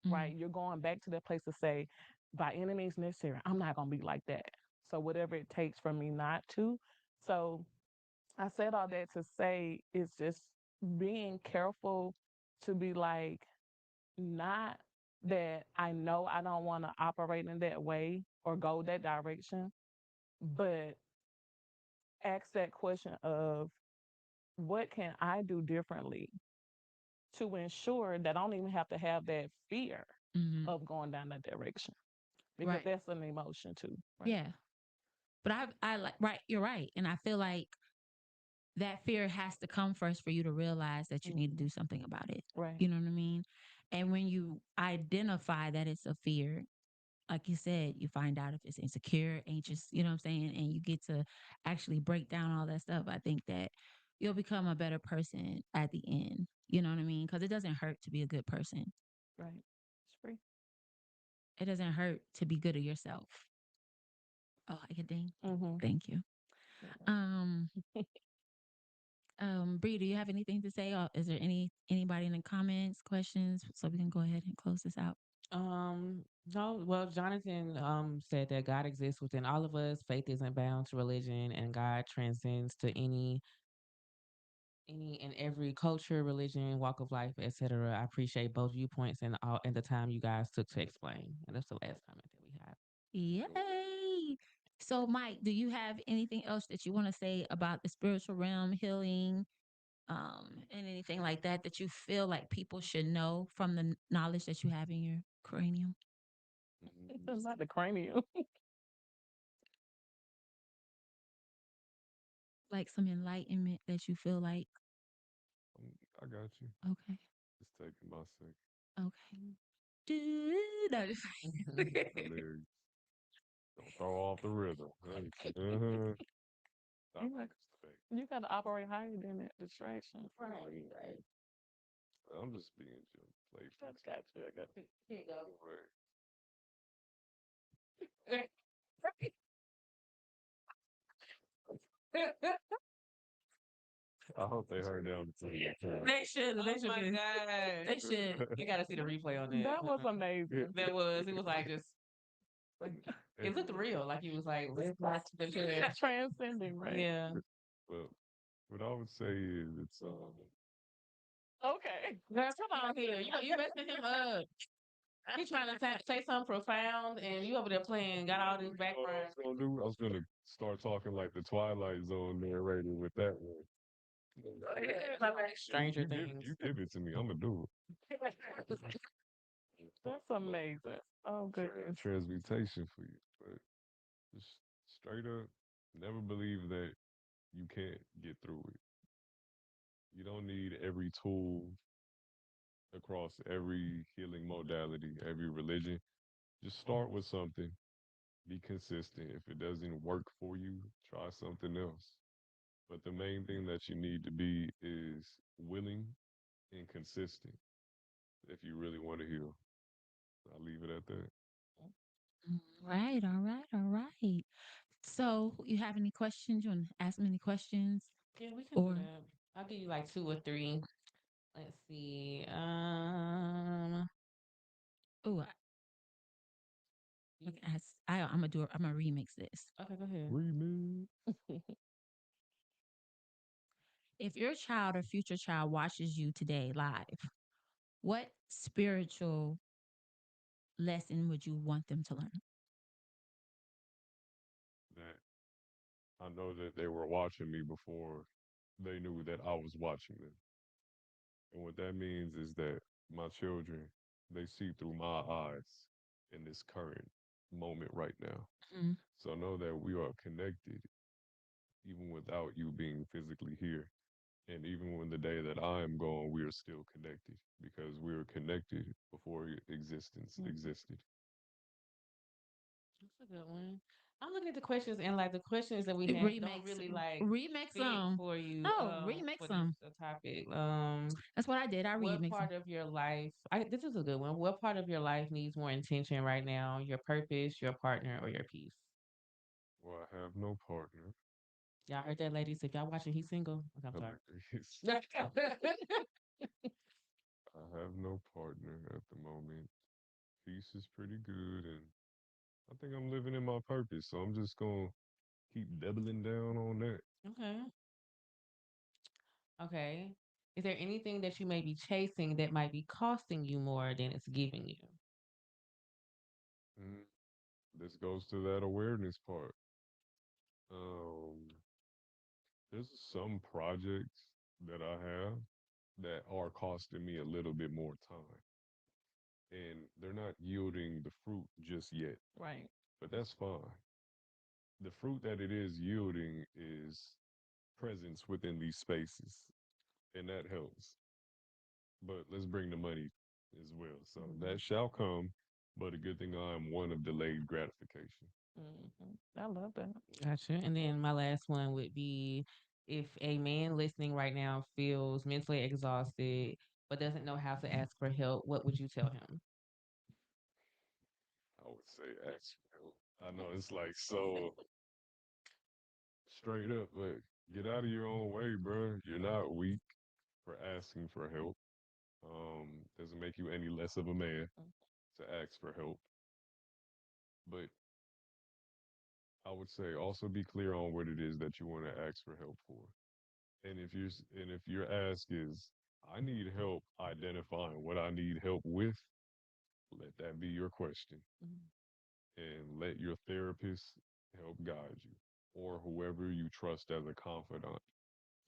S1: Mm-hmm.
S2: right? You're going back to that place to say, by any means necessary, I'm not going to be like that. So whatever it takes for me not to. So I said all that to say it's just being careful to be like, not that I know I don't want to operate in that way or go that direction, but ask that question of what can I do differently to ensure that I don't even have to have that fear
S1: Mm-hmm.
S2: of going down that direction, because
S1: Right.
S2: that's an emotion too, right?
S1: Yeah. But I like, right, you're right. And I feel like that fear has to come first for you to realize that you need to
S2: Mm-hmm.
S1: do something about it.
S2: Right.
S1: You know what I mean? And when you identify that it's a fear, like you said, you find out if it's insecure, anxious, you know what I'm saying? And you get to actually break down all that stuff. I think that you'll become a better person at the end. You know what I mean? Because it doesn't hurt to be a good person.
S2: Right. It's free.
S1: It doesn't hurt to be good to yourself. Oh, I can ding.
S2: Mm-hmm.
S1: Thank you. Um, Bree, do you have anything to say? Or is there anybody in the comments, questions, so we can go ahead and close this out?
S5: Um, no, well, Jonathan said that God exists within all of us. Faith isn't bound to religion, and God transcends to any and every culture, religion, walk of life, etc. I appreciate both viewpoints and the time you guys took to explain. And that's the last comment that we have.
S1: Yay! So, Mike, do you have anything else that you want to say about the spiritual realm, healing, and anything like that that you feel like people should know from the knowledge that you have in your cranium?
S2: It's
S3: Mhm.
S2: not the cranium.
S1: Like some enlightenment that you feel like,
S3: I got you.
S1: okay,
S3: Just taking my second.
S1: okay. Do no, just
S3: Hilarious. Don't throw off the rhythm. Uh-huh. Stop
S2: You
S3: with
S2: like,
S3: this debate.
S2: you got to operate higher than that distraction.
S5: Right, right.
S3: I'm just being
S2: I
S3: playful.
S2: got you. I got
S5: Here you go.
S3: Right. I hope they heard that on the TV.
S5: They should. They
S2: Oh
S5: should
S2: my
S5: be.
S2: god.
S5: They should. You got to see the replay on that.
S2: That was amazing.
S5: That was. It was like just. Like, it looked real. Like he was like, let's watch the chair.
S2: Transcending, right?
S5: Yeah.
S3: Well, what I would say is it's
S2: Okay.
S5: Girl, come on here. You messing him up. He trying to say something profound, and you over there playing, got all this
S3: what I
S5: background.
S3: was gonna do. I was gonna start talking like the Twilight Zone narrator with that one.
S5: Stranger
S3: You
S5: Things.
S3: give it to me. I'm gonna do it.
S2: That's amazing. Oh, goodness.
S3: Transmutation for you, but just straight up, never believe that you can't get through it. You don't need every tool across every healing modality, every religion. Just start with something. Be consistent. If it doesn't work for you, try something else. But the main thing that you need to be is willing and consistent if you really want to heal. I'll leave it at that.
S1: Right, all right, all right. So, you have any questions? You want to ask me any questions?
S5: Yeah, we can do
S1: Or,
S5: that. I'll give you like two or three. Let's see.
S1: oh, I'm gonna do. I'm gonna remix this.
S5: Okay, go ahead.
S3: Remix.
S1: If your child or future child watches you today live, what spiritual lesson would you want them to learn?
S3: I know that they were watching me before they knew that I was watching them. And what that means is that my children, they see through my eyes in this current moment right now.
S1: Mhm.
S3: So know that we are connected even without you being physically here. And even when the day that I am gone, we are still connected because we were connected before existence existed.
S5: That's a good one. I'm looking at the questions and like the questions that we have don't
S1: Remix,
S5: really like
S1: remix
S5: fit
S1: them.
S5: for you
S1: No, remix
S5: for this
S1: them.
S5: topic.
S1: That's what I did. I
S5: What
S1: remix them.
S5: part of your life this is a good one. What part of your life needs more intention right now? Your purpose, your partner, or your peace?
S3: Well, I have no partner.
S5: Y'all heard that, ladies? If y'all watching, he's single. Okay, I'm
S3: Hilarious.
S5: sorry.
S3: I have no partner at the moment. Peace is pretty good, and I think I'm living in my purpose. So I'm just gonna keep doubling down on that.
S5: Okay. Okay. Is there anything that you may be chasing that might be costing you more than it's giving you?
S3: Mm, this goes to that awareness part. Um, there's some projects that I have that are costing me a little bit more time, and they're not yielding the fruit just yet.
S5: Right.
S3: But that's fine. The fruit that it is yielding is presence within these spaces, and that helps. But let's bring the money as well. So that shall come, but a good thing I am one of delayed gratification.
S2: I love that.
S5: Gotcha. And then my last one would be if a man listening right now feels mentally exhausted but doesn't know how to ask for help, what would you tell him?
S3: I would say ask for help. I know it's like so straight up, but get out of your own way, bro. You're not weak for asking for help. Doesn't make you any less of a man to ask for help. But I would say also be clear on what it is that you want to ask for help for. And if your ask is, I need help identifying what I need help with, let that be your question, and let your therapist help guide you, or whoever you trust as a confidant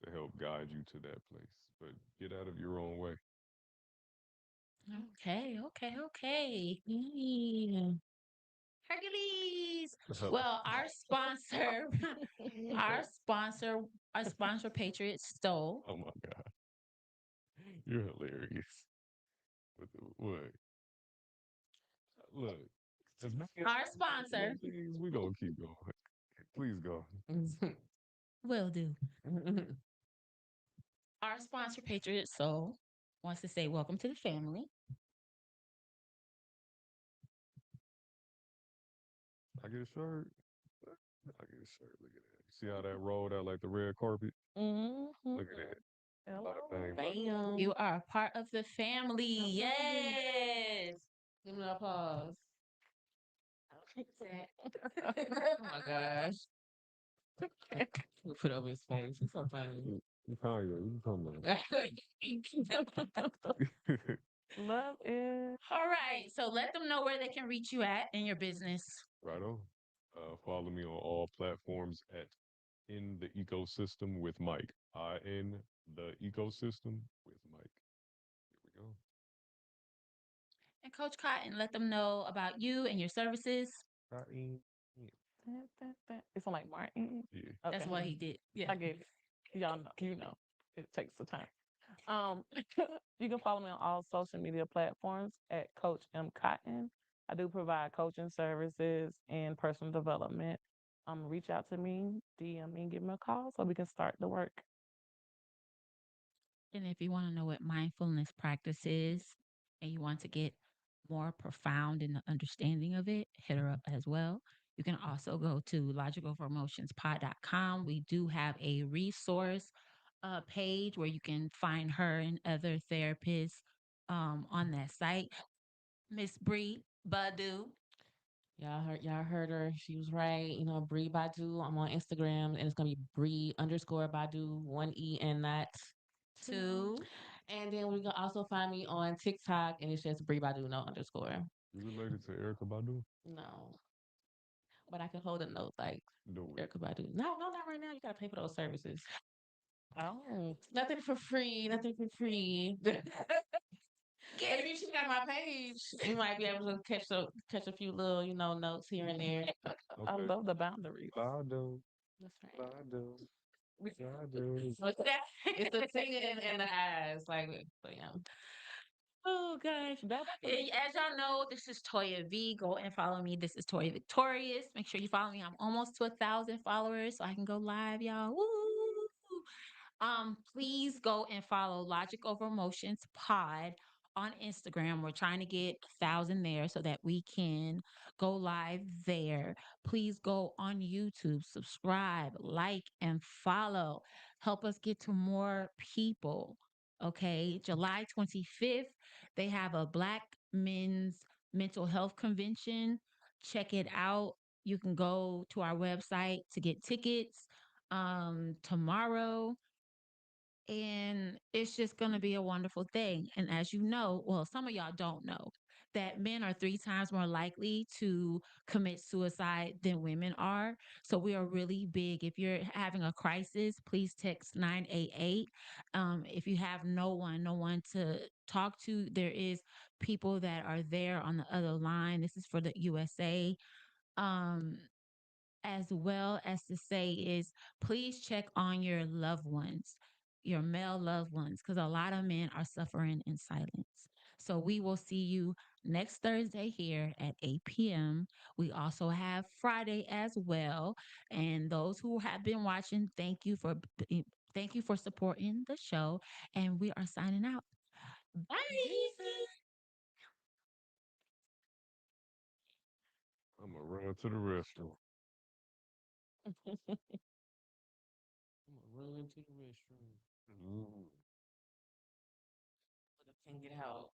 S3: to help guide you to that place. But get out of your own way.
S1: Okay, okay, okay. Yeah. Hercules. Well, our sponsor, our sponsor, our sponsor, Patriot Stove.
S3: Oh my God, you're hilarious. What? Look, as many as
S1: Our
S3: we
S1: sponsor
S3: say things, we gonna keep going. Please go.
S1: will do. Our sponsor, Patriot Soul, wants to say welcome to the family.
S3: I get a shirt. I get a shirt. Look at that. See how that rolled out like the red carpet?
S2: Mm-hmm.
S3: Look at that.
S2: Hello.
S3: Bada bang.
S1: Bam. You are a part of the family. Yes.
S5: Give me an applause. Oh my gosh. We put over his face. It's so funny.
S3: Kanye, you talking
S2: Love it.
S1: All right. So let them know where they can reach you at in your business.
S3: right on. Follow me on all platforms at In the Ecosystem with Mike. In the Ecosystem with Mike. Here we go.
S1: And Coach Cotton, let them know about you and your services.
S3: Cotton.
S2: It's on like Martin.
S3: Yeah.
S1: That's
S2: Okay.
S1: what he did. Yeah.
S2: I get it. Y'all know, it takes the time. Um, you can follow me on all social media platforms at Coach M Cotton. I do provide coaching services and personal development. Reach out to me, DM me, give me a call so we can start the work.
S1: And if you want to know what mindfulness practice is and you want to get more profound in the understanding of it, hit her up as well. You can also go to logicalformotionspod.com. We do have a resource page where you can find her and other therapists on that site. Miss Bree Badu.
S5: Y'all heard her. She was right. You know, Bree Badu. I'm on Instagram and it's gonna be Bree underscore Badu, one E and not two.
S1: Two.
S5: And then we can also find me on TikTok and it's just Bree Badu, no underscore.
S3: You related to Erica Badu?
S5: No. but I can hold a note like
S3: Do it.
S5: Erica Badu. No, no, not right now. You gotta pay for those services.
S1: Oh.
S5: Nothing for free. Nothing for free. And if you check out my page, you might be able to catch a few little, notes here and there.
S1: I
S3: Okay.
S1: love the boundaries.
S3: Bado.
S5: That's right.
S3: Bado. Bado.
S5: What's that? It's the singing and the eyes. Like, so yeah.
S1: Oh gosh. As y'all know, this is Toya V. Go and follow me. This is Toya Victorious. Make sure you follow me. I'm almost to 1,000 followers, so I can go live, y'all. Woo! Please go and follow Logic Over Emotions Pod on Instagram. We're trying to get 1,000 there so that we can go live there. Please go on YouTube, subscribe, like, and follow. Help us get to more people. Okay, July 25th, they have a Black Men's Mental Health Convention. Check it out. You can go to our website to get tickets. Tomorrow, and it's just going to be a wonderful thing. And as you know, well, some of y'all don't know that men are 3 times more likely to commit suicide than women are. So we are really big. If you're having a crisis, please text 988. If you have no one to talk to, there is people that are there on the other line. This is for the USA. Um, as well as to say is please check on your loved ones, your male loved ones, because a lot of men are suffering in silence. So we will see you next Thursday here at 8 p.m. We also have Friday as well. And those who have been watching, thank you for supporting the show. And we are signing out. Bye.
S3: I'm gonna run to the restroom.
S5: I'm gonna run to the restroom.
S3: Mm.
S5: But I can't get out.